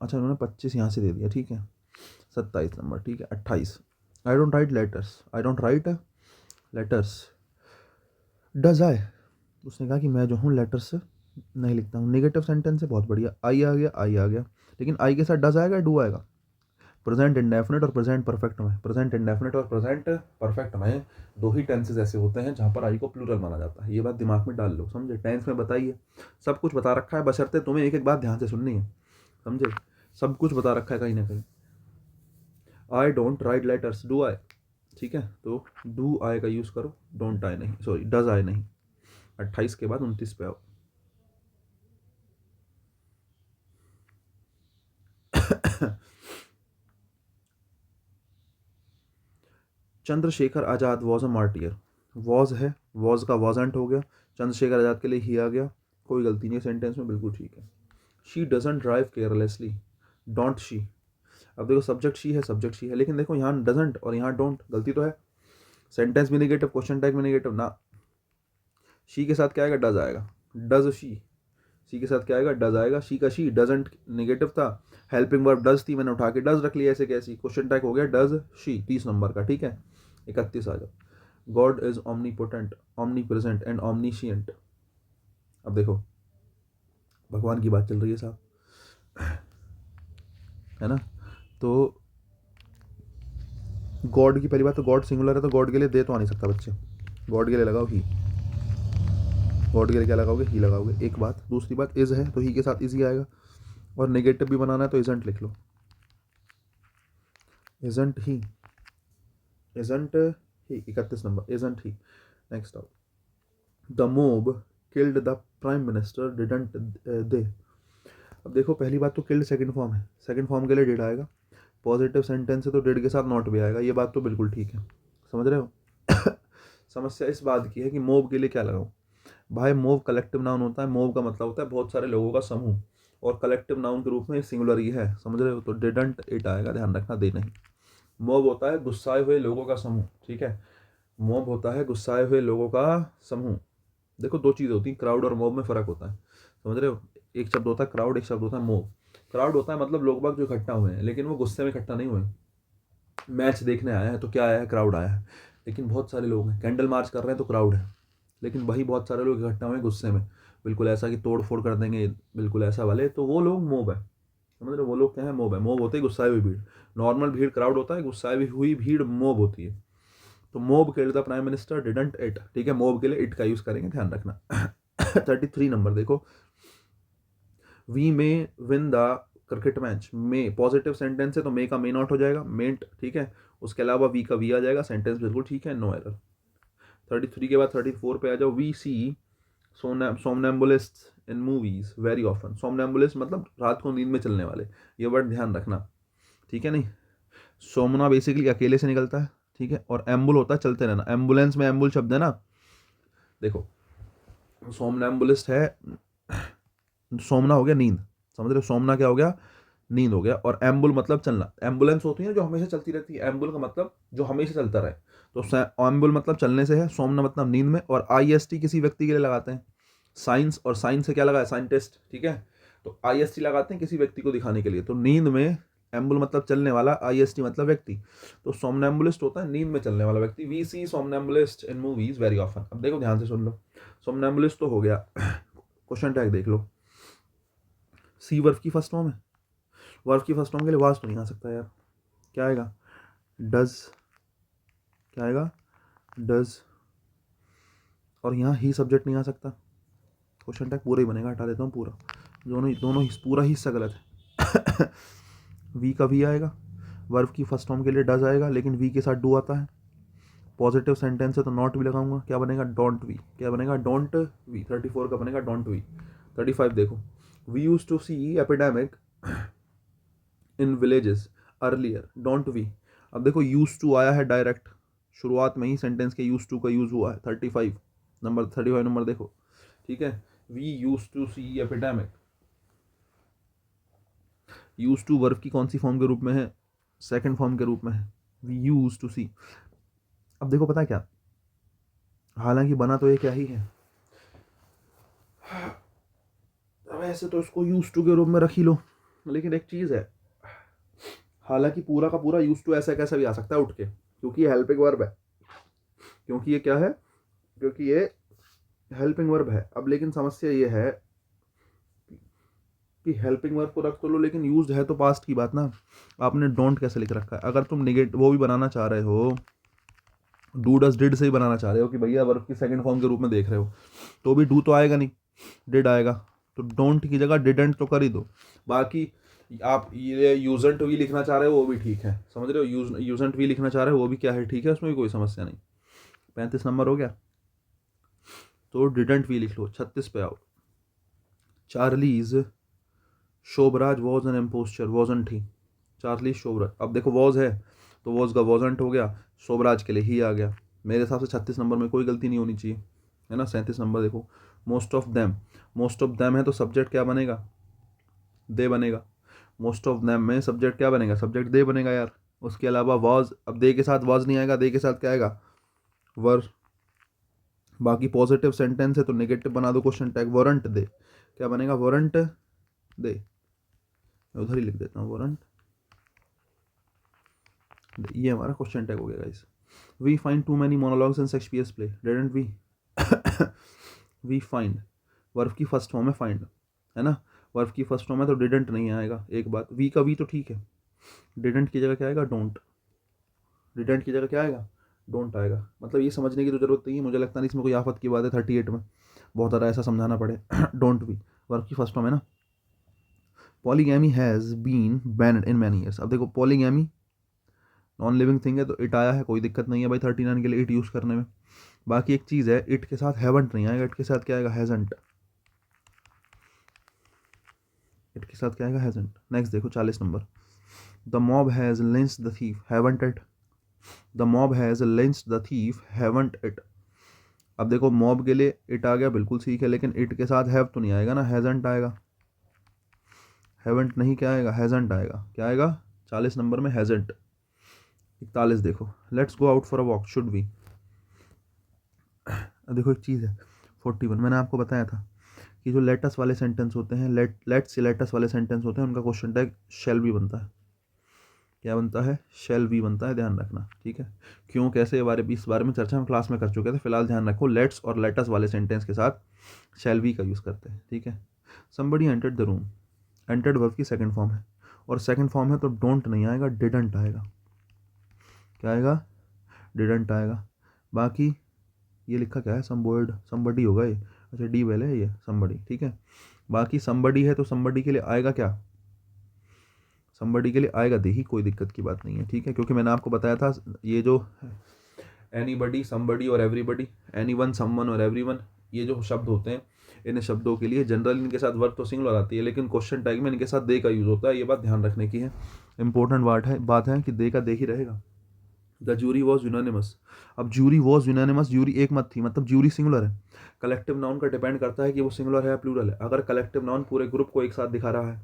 अच्छा उन्होंने 25 यहाँ से दे दिया, ठीक है। 27 नंबर, ठीक है। 28, I don't write letters, I don't write letters. Does I, उसने कहा कि मैं जो हूँ लेटर्स नहीं लिखता हूँ। नेगेटिव सेंटेंस है, बहुत बढ़िया। आई आ गया, आई आ गया, लेकिन आई के साथ डज आएगा, डू आएगा। प्रेजेंट इंडेफिनिट और प्रेजेंट परफेक्ट में, प्रेजेंट इंडेफिनिट और प्रेजेंट परफेक्ट में दो ही टेंसेज ऐसे होते हैं जहाँ पर आई को प्लूरल माना जाता है। ये बात दिमाग में डाल लो, समझे? टेंस में बताइए, सब कुछ बता रखा है, बशर्ते तुम्हें एक एक बात ध्यान से सुननी है, समझे? सब कुछ बता रखा है कहीं ना कहीं। I don't write letters, do I, ठीक है। तो डू आई का यूज़ करो, डोंट आई नहीं, सॉरी डज आई नहीं। 28 के बाद 29 पे आओ। Chandrashekhar Azad was a martyr, was है, वॉज का वॉजेंट हो गया, चंद्रशेखर आज़ाद के लिए ही आ गया, कोई गलती नहीं है सेंटेंस में, बिल्कुल ठीक है। She doesn't drive carelessly, don't she. अब देखो सब्जेक्ट शी है, सब्जेक्ट शी है, लेकिन देखो यहाँ डजंट और यहाँ डोंट, गलती तो है। सेंटेंस भी नेगेटिव, क्वेश्चन टैग में नेगेटिव ना। शी के साथ क्या आएगा? डज आएगा, डज शी। सी के साथ क्या आएगा? डज आएगा। शी का शी, डजंट नेगेटिव था, हेल्पिंग वर्ब डज थी, मैंने उठा के डज रख लिया, ऐसे कैसी? क्वेश्चन टैग हो गया डज शी, 30 नंबर का, ठीक है। 31 आ जाओ। God is omnipotent, omnipresent and omniscient। अब देखो भगवान की बात चल रही है साहब, है ना? तो गॉड की पहली बात तो गॉड सिंगुलर है, तो गॉड के लिए दे तो आ नहीं सकता बच्चे। गॉड के लिए लगाओ ही, गॉड के लिए क्या लगाओगे? ही लगाओगे, एक बात। दूसरी बात, इज है तो ही के साथ इज ही आएगा, और नेगेटिव भी बनाना है तो इजंट लिख लो, इजंट ही, इजंट ही। 31 नंबर, इजंट ही। नेक्स्ट आओ, the mob killed the prime minister, didn't they. अब देखो पहली बात तो किल्ड सेकंड फॉर्म है, सेकंड फॉर्म के लिए डिड आएगा। पॉजिटिव सेंटेंस है तो डिड के साथ नॉट भी आएगा, ये बात तो बिल्कुल ठीक है, समझ रहे हो? समस्या इस बात की है कि मोब के लिए क्या लगाऊं भाई? मोब कलेक्टिव नाउन होता है, मोब का मतलब होता है बहुत सारे लोगों का समूह, और कलेक्टिव नाउन के रूप में सिंगुलर ही है, समझ रहे हो? तो डिडंट इट आएगा, ध्यान रखना, दे नहीं। मोब होता है गुस्साए हुए लोगों का समूह, ठीक है। मोब होता है गुस्साए हुए लोगों का समूह। देखो दो चीज़ें होती हैं, क्राउड और मोब में फ़र्क होता है, समझ रहे हो? एक शब्द होता है क्राउड, एक शब्द होता है मोब। क्राउड होता है मतलब लोग बाग जो इकट्ठा हुए हैं, लेकिन वो गुस्से में इकट्ठा नहीं हुए। मैच देखने आया है तो क्या आया है? क्राउड आया है। लेकिन बहुत सारे लोग हैं, कैंडल मार्च कर रहे हैं तो क्राउड है, लेकिन वही बहुत सारे लोग इकट्ठा हुए हैं गुस्से में, बिल्कुल ऐसा कि तोड़ फोड़ कर देंगे, बिल्कुल ऐसा वाले, तो वो लोग मोब है, समझ रहे हो? वो लोग क्या है? मोब है। मोब होते ही गुस्साई हुई भीड़, नॉर्मल भीड़ क्राउड होता है, गुस्साई हुई भीड़ मोब होती है। तो mob killed the prime minister, didn't it, ठीक है। मोब के लिए इट का यूज करेंगे, ध्यान रखना। 33 नंबर देखो, we may win the cricket match. May positive sentence है तो मे का मे नॉट हो जाएगा, मेंट, ठीक है। उसके अलावा वी का वी आ जाएगा, सेंटेंस बिल्कुल ठीक है, नो एरर। 33 के बाद 34 पे आ जाओ। We see somnambulist in movies very often. Somnambulist मतलब रात को नींद में चलने वाले, ये वर्ड ध्यान रखना, ठीक है। नहीं, सोमना बेसिकली अकेले से निकलता है, ठीक है, और एम्बुल होता है चलते रहना, एम्बुलेंस में एम्बुल शब्द है ना। देखो सोमनैम्बुलिस्ट है, सोमना हो गया नींद, समझ रहे हो, सोमना क्या हो गया, नींद हो गया। और एम्बुल मतलब चलना, एम्बुलेंस होती है ना जो हमेशा चलती रहती है, एम्बुल का मतलब जो हमेशा चलता रहे, तो एम्बुल मतलब चलने से है, सोमना मतलब नींद में। और IST किसी व्यक्ति के लिए लगाते हैं, साइंस, और साइंस से क्या लगा है, साइंटिस्ट, ठीक है, तो IST लगाते हैं किसी व्यक्ति को दिखाने के लिए। तो नींद में एम्बुल मतलब चलने वाला, IST मतलब व्यक्ति, तो सोमनैम्बुलिस्ट होता है नींद में चलने वाला व्यक्ति। We see somnambulist in movies very often. अब देखो ध्यान से सुन लो, सोमनैम्बुलिस्ट तो हो गया। क्वेश्चन टैग देख लो, सी वर्ब की फर्स्ट फॉर्म है, वर्ब की फर्स्ट फॉर्म के लिए वाज तो नहीं आ सकता यार, क्या आएगा, डज, क्या आएगा, डज, और यहाँ ही सब्जेक्ट नहीं आ सकता, क्वेश्चन टैग पूरा ही बनेगा, हटा देता हूँ पूरा, दोनों पूरा हिस्सा गलत है। वी का वी आएगा, वर्ब की फर्स्ट फॉर्म के लिए डज आएगा, लेकिन वी के साथ डू आता है। पॉजिटिव सेंटेंस है तो नॉट भी लगाऊंगा, क्या बनेगा, डोंट वी, क्या बनेगा, डोंट वी। 34 का बनेगा डोंट वी। 35 देखो, we use to see epidemic in villages earlier, don't we. अब देखो यूज टू आया है डायरेक्ट, शुरुआत में ही सेंटेंस के यूज टू का यूज हुआ है। 35 नंबर देखो, ठीक है, we use to see epidemic, use to verb की कौन सी फॉर्म के रूप में है, सेकंड फॉर्म के रूप में है, वी यूज टू सी। अब देखो पता है क्या, हालांकि बना तो ये क्या ही है, वैसे तो इसको यूज टू के रूप में रख ही लो, लेकिन एक चीज है, हालांकि पूरा का पूरा यूज टू ऐसा कैसा भी आ सकता है उठ के, क्योंकि ये हेल्पिंग वर्ब है, क्योंकि ये क्या है, क्योंकि ये हेल्पिंग वर्ब है। अब लेकिन समस्या ये है कि हेल्पिंग वर्ब को रख तो लो, लेकिन यूज्ड है तो पास्ट की बात ना, आपने डोंट कैसे लिख रखा है। अगर तुम निगेट वो भी बनाना चाह रहे हो, डू डस डिड से ही बनाना चाह रहे हो कि भैया वर्ब की सेकंड फॉर्म के रूप में देख रहे हो, तो भी डू तो आएगा नहीं, डिड आएगा, तो डोंट की जगह डिडेंट तो कर ही दो। बाकी आप ये यूजेंट वी लिखना चाह रहे हो वो भी ठीक है, समझ रहे हो, यूजेंट वी लिखना चाह रहे हो वो भी क्या है, ठीक है, उसमें भी कोई समस्या नहीं। 35 नंबर हो गया, तो डिडेंट वी लिख लो। 36 पे आओ, Charles Sobhraj was an impostor, wasn't he, Charles Sobhraj. अब देखो वॉज है तो वॉज का वॉजंट हो गया, शोभराज के लिए ही आ गया। मेरे हिसाब से 36 नंबर में कोई गलती नहीं होनी चाहिए, है ना। 37 नंबर देखो, most of them, most of them है तो सब्जेक्ट क्या बनेगा, दे बनेगा। मोस्ट ऑफ देम में सब्जेक्ट क्या बनेगा, सब्जेक्ट दे बनेगा यार। उसके अलावा वॉज, अब दे के साथ वॉज नहीं आएगा, दे के साथ क्या आएगा, वर। बाकी पॉजिटिव सेंटेंस है तो नेगेटिव बना दो क्वेश्चन टैग, वारंट दे, क्या बनेगा, वारंट दे, उधर ही लिख देता हूँ वारंट, ये हमारा क्वेश्चन टैग हो गया guys. We find too many monologues in Shakespeare's play, didn't we. We find, verb की फर्स्ट फॉर्म है फाइंड, है ना, वर्ब की फर्स्ट फॉर्म है तो डिडंट नहीं आएगा। एक बात, वी का वी तो ठीक है, डिडंट की जगह क्या आएगा, डोंट, डिडंट की जगह क्या आएगा, डोंट आएगा। मतलब ये समझने की तो जरूरत नहीं है, मुझे लगता नहीं इसमें कोई आफत की बात है 38 में बहुत ज़्यादा ऐसा समझाना पड़े। डोंट वी वर्ब की फर्स्ट फॉर्म है ना। Polygamy has been banned in many years. अब देखो पॉलीगैमी नॉन लिविंग थिंग है तो इट आया है, कोई दिक्कत नहीं है भाई 39 के लिए इट यूज़ करने में। बाकी एक चीज़ है, इट के साथ हैवंट नहीं आएगा, इट के साथ क्या आएगा, हैजंट, इट के साथ क्या आएगा, हैजंट। नेक्स्ट देखो 40 number, the mob has lynched the thief, haven't it, the mob has lynched the thief, haven't it. अब देखो मॉब के लिए इट आ गया, बिल्कुल ठीक है, लेकिन इट के साथ हैव तो नहीं आएगा ना, हैजंट आएगा, हैवंट नहीं, क्या आएगा, हैजंट आएगा, क्या आएगा 40 नंबर में, हैजंट। 41 देखो, let's go out for a walk, should be. देखो एक चीज़ है 41, मैंने आपको बताया था कि जो लेटस वाले सेंटेंस होते हैं, लेट्स लेटस वाले सेंटेंस होते हैं, उनका क्वेश्चन टैग शेल भी बनता है, क्या बनता है, शेल भी बनता है, ध्यान रखना, ठीक है। क्यों कैसे इस बारे में चर्चा हम क्लास में कर चुके थे, फिलहाल ध्यान रखो लेट्स और लेटस वाले सेंटेंस के साथ शेल भी का यूज़ करते हैं, ठीक है। Somebody entered the room, entered verb की सेकंड फॉर्म है, और सेकंड फॉर्म है तो डोंट नहीं आएगा, डिडंट आएगा, क्या आएगा, डिडंट आएगा। बाकी ये लिखा क्या है, समबडी होगा ये, अच्छा डी वेल है ये, समबडी, ठीक है। बाकी समबडी है तो समबडी के लिए आएगा क्या, समबडी के लिए आएगा दे ही, कोई दिक्कत की बात नहीं है, ठीक है, क्योंकि मैंने आपको बताया था ये जो एनीबडी, समबडी और एवरीबडी, एनीवन, समवन और एवरीवन, ये जो शब्द होते हैं, इन शब्दों के लिए जनरल इनके साथ वर्ब तो सिंगुलर आती है, लेकिन क्वेश्चन टैग में इनके साथ दे का यूज़ होता है, ये बात ध्यान रखने की है, इंपॉर्टेंट बात है कि दे का दे ही रहेगा, द ज्यूरी वॉज यूनानिमस। अब ज्यूरी वॉज यूनानिमस, ज्यूरी एक मत थी, मतलब ज्यूरी सिंगुलर है। कलेक्टिव नाउन का डिपेंड करता है कि वो सिंगुलर है या प्लूरल है। अगर कलेक्टिव नाउन पूरे ग्रुप को एक साथ दिखा रहा है,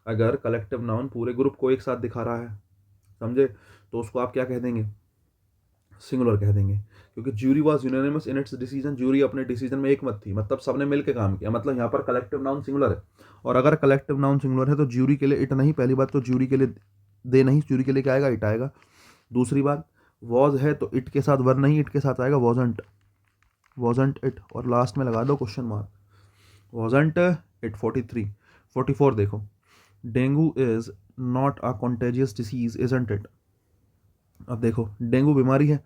अगर कलेक्टिव नाउन पूरे ग्रुप को एक साथ दिखा रहा है, समझे, तो उसको आप क्या कह देंगे, सिंगुलर कह देंगे। क्योंकि jury was unanimous in its decision, jury अपने डिसीजन में एक मत थी, मतलब सबने मिलकर काम किया, मतलब यहाँ पर कलेक्टिव नाउन सिंगुलर है। और अगर कलेक्टिव नाउन सिंगुलर है तो ज्यूरी के लिए इट नहीं, पहली बात तो ज्यूरी के लिए दे नहीं, ज्यूरी के लिए क्या आएगा, इट आएगा। दूसरी बात, वॉज है तो इट के साथ वर नहीं, इट के साथ आएगा वॉजंट, वॉजंट इट, और लास्ट में लगा दो क्वेश्चन मार्क, वॉजंट इट। 43 44 देखो, dengue is not a contagious disease isn't it. अब देखो डेंगू बीमारी है,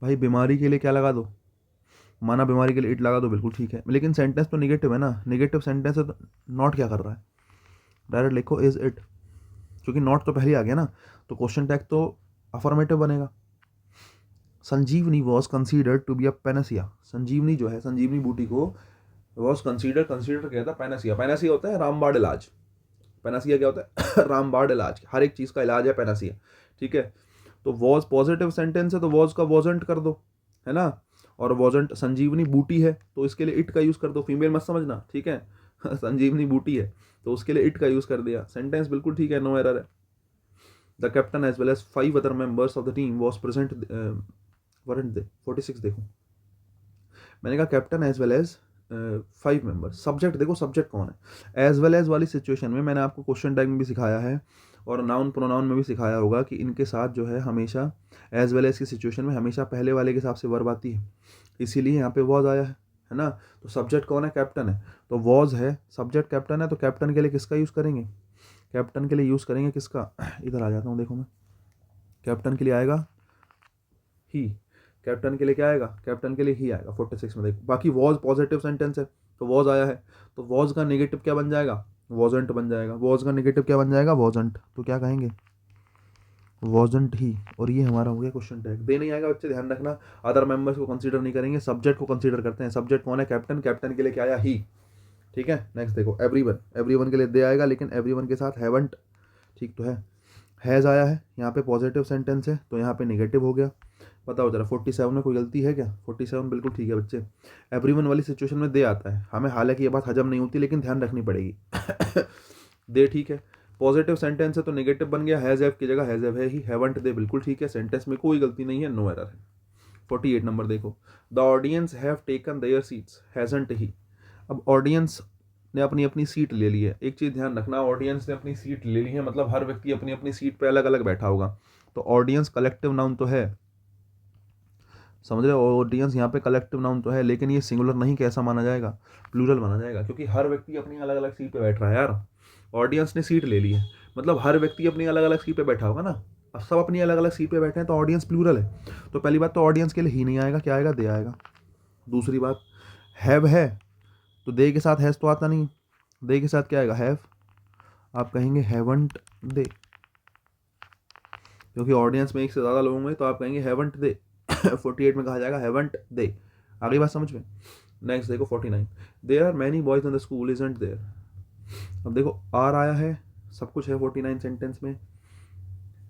भाई बीमारी के लिए क्या लगा दो, माना बीमारी के लिए इट लगा दो, बिल्कुल ठीक है, लेकिन सेंटेंस तो निगेटिव है ना, निगेटिव सेंटेंस है तो नॉट क्या कर रहा है, डायरेक्ट लिखो इज इट, क्योंकि नॉट तो पहले आ गया ना, तो क्वेश्चन टैग तो अफर्मेटिव बनेगा। Sanjeevani was considered to be a panacea, Sanjeevani जो है, संजीवनी बूटी को वॉज कंसीडर कहता है पैनासिया। पैनासिया होता है रामबाण इलाज, पैनासिया क्या होता है रामबाण इलाज, हर एक चीज़ का इलाज है पैनासिया, ठीक है। तो वॉज पॉजिटिव सेंटेंस है तो वॉज का वॉजंट कर दो, है ना, और वॉजंट संजीवनी बूटी है तो इसके लिए इट का यूज़ कर दो, फीमेल मत समझना, ठीक है संजीवनी बूटी है तो उसके लिए इट का यूज़ कर दिया, सेंटेंस बिल्कुल ठीक है, नो एरर है। The captain as well as 5 other members of the team was present, weren't they 46 देखो, मैंने कहा captain as well as 5 member, subject देखो सब्जेक्ट कौन है। एज वेल एज वाली सिचुएशन में मैंने आपको क्वेश्चन टैग में भी सिखाया है और नाउन प्रोनाउन में भी सिखाया होगा कि इनके साथ जो है हमेशा एज वेल एज की सिचुएशन में हमेशा पहले वाले के हिसाब से वर्ब आती है, इसीलिए यहाँ पे वॉज आया है ना। तो सब्जेक्ट कौन है, कैप्टन है, तो वॉज है, सब्जेक्ट कैप्टन है, तो कैप्टन के लिए किसका यूज़ करेंगे, कैप्टन के लिए यूज़ करेंगे किसका, इधर आ जाता हूँ देखो मैं, कैप्टन के लिए आएगा ही, कैप्टन के लिए क्या आएगा, कैप्टन के लिए ही आएगा 46 में देखो। बाकी वॉज पॉजिटिव सेंटेंस है तो वॉज आया है, तो वॉज का नेगेटिव क्या बन जाएगा, वॉजंट बन जाएगा, वॉज का नेगेटिव क्या बन जाएगा, वॉजंट, तो क्या कहेंगे, वॉजंट ही। और ये हमारा हो गया क्वेश्चन टैग। दे नहीं आएगा बच्चे, ध्यान रखना, अदर मेंबर्स को कंसीडर नहीं करेंगे, सब्जेक्ट को कंसीडर करते हैं। सब्जेक्ट कौन है, कैप्टन, कैप्टन के लिए क्या आया, ही, ठीक है। नेक्स्ट देखो एवरीवन, एवरीवन के लिए दे आएगा, लेकिन एवरीवन के साथ हैवंट, ठीक तो है। हैज़ आया है, यहाँ पे पॉजिटिव सेंटेंस है तो यहाँ पे नेगेटिव हो गया। बताओ जरा 47 में कोई गलती है क्या, 47 बिल्कुल ठीक है बच्चे। एवरीवन वाली सिचुएशन में दे आता है हमें, हालांकि ये बात हजम नहीं होती लेकिन ध्यान रखनी पड़ेगी दे ठीक है, पॉजिटिव सेंटेंस है तो नेगेटिव बन गया, हैज़ हैव की जगह हैज़ हैव है ही, हैवंट दे बिल्कुल ठीक है, सेंटेंस में कोई गलती नहीं है, नो एरर है। 48 नंबर देखो, the audience have taken their seats hasn't he. अब ऑडियंस ने अपनी अपनी सीट ले ली है, एक चीज़ ध्यान रखना, ऑडियंस ने अपनी सीट ले ली है मतलब हर व्यक्ति अपनी अपनी सीट पे अलग अलग बैठा होगा, तो ऑडियंस कलेक्टिव नाउन तो है, समझ रहे हो, ऑडियंस यहाँ पे कलेक्टिव नाउन तो है, लेकिन ये सिंगुलर नहीं, कैसा माना जाएगा, प्लूरल माना जाएगा, क्योंकि हर व्यक्ति अपनी अलग अलग सीट पे बैठ रहा है यार। ऑडियंस ने सीट ले ली है मतलब हर व्यक्ति अपनी अलग अलग सीट पे बैठा होगा ना, अब सब अपनी अलग अलग सीट पे बैठे हैं तो ऑडियंस प्लूरल है, तो पहली बात तो ऑडियंस के लिए ही नहीं आएगा, क्या आएगा, दे आएगा। दूसरी बात, हैव है तो दे के साथ हैज़ तो आता नहीं, दे के साथ क्या आएगा, हैव, आप कहेंगे हैवंट दे, क्योंकि ऑडियंस में एक से ज़्यादा लोग होंगे तो आप कहेंगे हैवंट दे 48 में कहा जाएगा हैवंट दे, आगे बात समझ में। नेक्स्ट देखो 49, there are many boys in the school isn't there. अब देखो आर आया है, सब कुछ है 49 सेंटेंस में,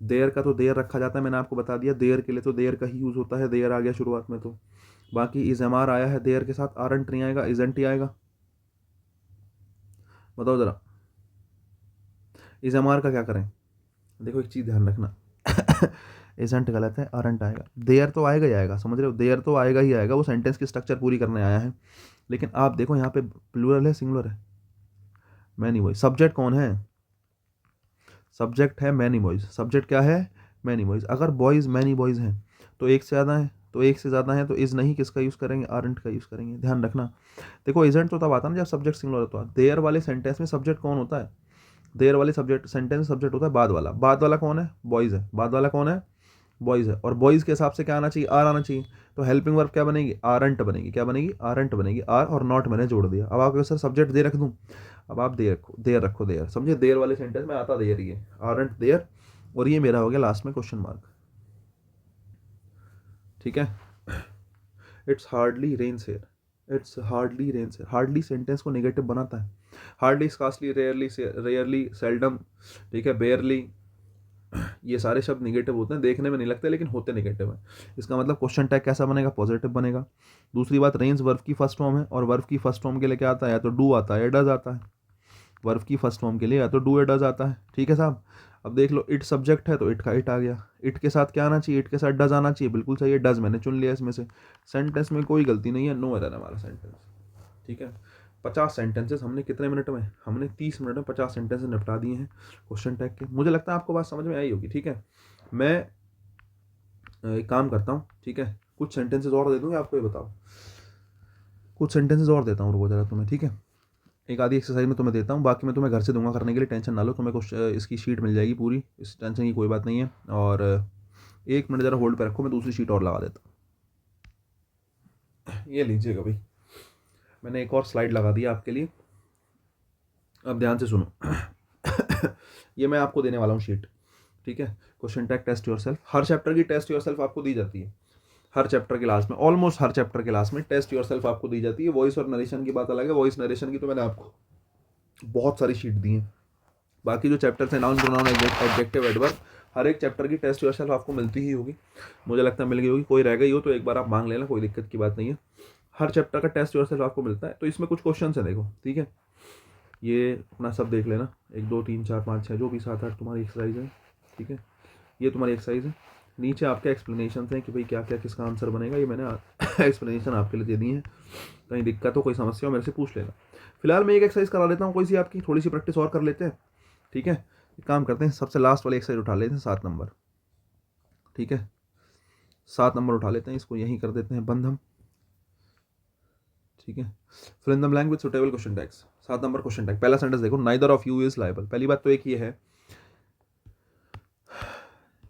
देयर का तो देयर रखा जाता है, मैंने आपको बता दिया, देयर के लिए तो देयर का ही यूज़ होता है, देयर आ गया शुरुआत में, तो बाकी इज एम आर आया है, देयर के साथ आरंट नहीं आएगा, इजंट ही आएगा। बताओ ज़रा इज एम आर का क्या करें, देखो एक चीज़ ध्यान रखना एजेंट गलत है, अरंट आएगा, देयर तो आएगा ही आएगा, समझ रहे हो, देयर तो आएगा ही आएगा, वो सेंटेंस की स्ट्रक्चर पूरी करने आया है, लेकिन आप देखो यहाँ पे प्लूरल है सिंगुलर है, मैनी बॉयज। सब्जेक्ट कौन है, सब्जेक्ट है मैनी बॉयज, सब्जेक्ट क्या है, मैनी बॉयज। अगर बॉयज मैनी बॉयज हैं तो एक से ज़्यादा है, तो एक से ज़्यादा है तो इज़ नहीं, किसका यूज़ करेंगे, आरंट का यूज़ करेंगे, ध्यान रखना। देखो एजेंट तो तब आता है ना जब सब्जेक्ट सिंगुलर होता है, देयर वाले सेंटेंस में सब्जेक्ट कौन होता है, देयर वाले सब्जेक्ट सेंटेंस सब्जेक्ट होता है बाद वाला, बाद वाला कौन है, बॉयज़ है, बाद वाला कौन है, बॉयज़ है, और बॉयज़ के हिसाब से क्या आना चाहिए, आर आना चाहिए, तो हेल्पिंग वर्ब क्या बनेगी, आरंट बनेगी, क्या बनेगी, आरंट बनेगी, आर और नॉट मैंने जोड़ दिया। अब आपको सर सब्जेक्ट दे रख दूँ, अब आप दे रखो, देर रखो, देर, समझे, देर वाले सेंटेंस में आता देर ही है, आरंट देर, और ये मेरा हो गया लास्ट में क्वेश्चन मार्क, ठीक है। It's hardly rains here, it's hardly rains here, hardly sentence को नेगेटिव बनाता है, hardly, scarcely, rarely, rarely, seldom, ठीक है, बेयरली, ये सारे शब्द निगेटिव होते हैं, देखने में नहीं लगते लेकिन होते निगेटिव हैं। इसका मतलब क्वेश्चन टैग कैसा बनेगा, पॉजिटिव बनेगा। दूसरी बात, रेंज वर्ब की फर्स्ट फॉर्म है और वर्ब की फर्स्ट फॉर्म के लिए क्या आता है, या तो डू आता है या डज आता है। वर्ब की फर्स्ट फॉर्म के लिए या तो डू या डज आता है, ठीक है साहब। अब देख लो, इट सब्जेक्ट है तो इट का इट आ गया। इट के साथ क्या आना चाहिए, इट के साथ डज आना चाहिए, बिल्कुल सही है, डज मैंने चुन लिया इसमें से। सेंटेंस में कोई गलती नहीं है, नो एरर है हमारा सेंटेंस, ठीक है। 50 सेंटेंसेस हमने कितने मिनट में, हमने 30 मिनट में 50 सेंटेंसेस निपटा दिए हैं क्वेश्चन टैग के। मुझे लगता है आपको बात समझ में आई होगी, ठीक है। मैं एक काम करता हूँ, ठीक है, कुछ सेंटेंसेस और दे दूँगा आपको, ये बताओ, कुछ सेंटेंसेस और देता हूँ, रुको जरा तुम्हें, ठीक है। एक आधी एक्सरसाइज में तुम्हें देता हूँ, बाकी मैं तुम्हें घर से दूंगा करने के लिए, टेंशन ना लो, तुम्हें कुछ इसकी शीट मिल जाएगी पूरी, इस टेंशन की कोई बात नहीं है। और 1 मिनट ज़रा होल्ड पे रखो, मैं दूसरी शीट और लगा देता हूँ। ये लीजिएगा भाई, मैंने एक और स्लाइड लगा दी आपके लिए, अब ध्यान से सुनो। ये मैं आपको देने वाला हूँ शीट, ठीक है। क्वेश्चन टैग टेस्ट योरसेल्फ, हर चैप्टर की टेस्ट योरसेल्फ आपको दी जाती है, हर चैप्टर के लास्ट में, ऑलमोस्ट हर चैप्टर के लास्ट में टेस्ट योरसेल्फ आपको दी जाती है। वॉइस और नरेशन की बात अलग है, वॉइस नरेशन की तो मैंने आपको बहुत सारी शीट दी है। बाकी जो चैप्टर्स हैं, नाउन प्रोनाउन एडजेक्टिव एडवर्ब, हर एक चैप्टर की टेस्ट योरसेल्फ आपको मिलती ही होगी, मुझे लगता है मिल गई होगी। कोई रह गई हो तो एक बार आप मांग लेना, कोई दिक्कत की बात नहीं है। हर चैप्टर का टेस्ट योरसेल्फ आपको मिलता है। तो इसमें कुछ क्वेश्चन है, देखो, ठीक है, ये अपना सब देख लेना, 1 2 3 4 5 6 जो भी 7 8 तुम्हारी एक्सरसाइज है, ठीक है, ये तुम्हारी एक्सरसाइज है। नीचे आपके एक्सप्लेनेशन हैं कि भाई क्या क्या किसका आंसर बनेगा, ये मैंने एक्सप्लेनेशन आपके लिए दे दी है। कहीं दिक्कत हो, कोई समस्या हो, मेरे से पूछ लेना। फिलहाल मैं एक एक्सरसाइज करा लेता हूँ, कोई सी आपकी थोड़ी सी प्रैक्टिस और कर लेते हैं, ठीक है। एक काम करते हैं, सबसे लास्ट वाली एक्सरसाइज उठा लेते हैं, 7 नंबर, ठीक है, 7 नंबर उठा लेते हैं, इसको यहीं कर देते हैं बंद हम, ठीक है। Fill in the blank with suitable question tags. 7 number question tag, पहला सेंटेंस देखो, neither of you is liable. पहली बात तो एक ये है,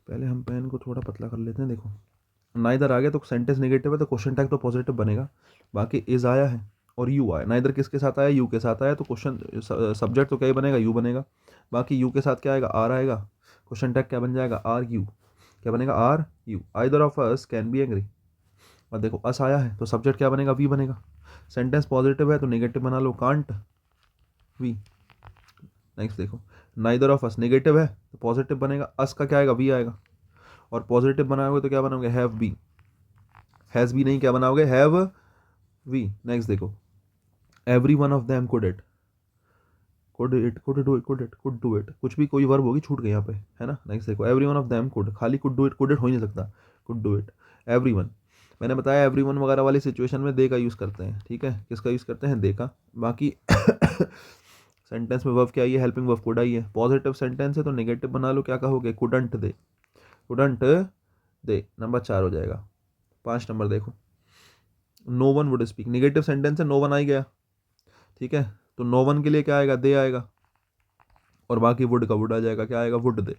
पहले हम पेन को थोड़ा पतला कर लेते हैं। देखो, नाइदर आ गया तो सेंटेंस नेगेटिव है, तो क्वेश्चन टैग तो पॉजिटिव बनेगा। बाकी इज आया है और यू आया, नाइदर किसके साथ आया, यू के साथ आया, तो क्वेश्चन सब्जेक्ट तो क्या ही बनेगा, यू बनेगा। बाकी यू के साथ क्या आएगा, आर आएगा, क्वेश्चन टैग क्या बन जाएगा, आर यू, क्या बनेगा, are you. Either of us can be angry, और देखो अस आया है तो सब्जेक्ट क्या बनेगा, वी बनेगा। सेंटेंस पॉजिटिव है तो नेगेटिव बना लो, कांट वी। नेक्स्ट देखो, नाइदर ऑफ अस नेगेटिव है तो पॉजिटिव बनेगा, अस का क्या आएगा, वी आएगा, और पॉजिटिव बनाओगे तो क्या बनाओगे, हैव बी। हैज़ बी नहीं, क्या बनाओगे, हैव वी। नेक्स्ट देखो, every one of them could it, could it, could do it, could it, could do it, कुछ भी कोई वर्ब होगी छूट गई यहाँ पे, है ना। नेक्स्ट देखो, every one of them could, खाली कुड इट हो ही नहीं सकता, could do it. Every one, मैंने बताया एवरी वन वगैरह वाली सिचुएशन में दे का यूज़ करते हैं, ठीक है, किसका यूज़ करते हैं, दे का। बाकी सेंटेंस में वर्ब क्या आई है, हेल्पिंग वर्ब कुड आई है। पॉजिटिव सेंटेंस है तो नेगेटिव बना लो, क्या कहोगे, couldn't they, couldn't they, number 4 हो जाएगा। 5 नंबर देखो, no one would speak, negative sentence है, नो वन आ ही गया, ठीक है, तो नो वन के लिए क्या आएगा, दे आएगा, और बाकी वुड का वुड आ जाएगा, क्या आएगा, वुड दे।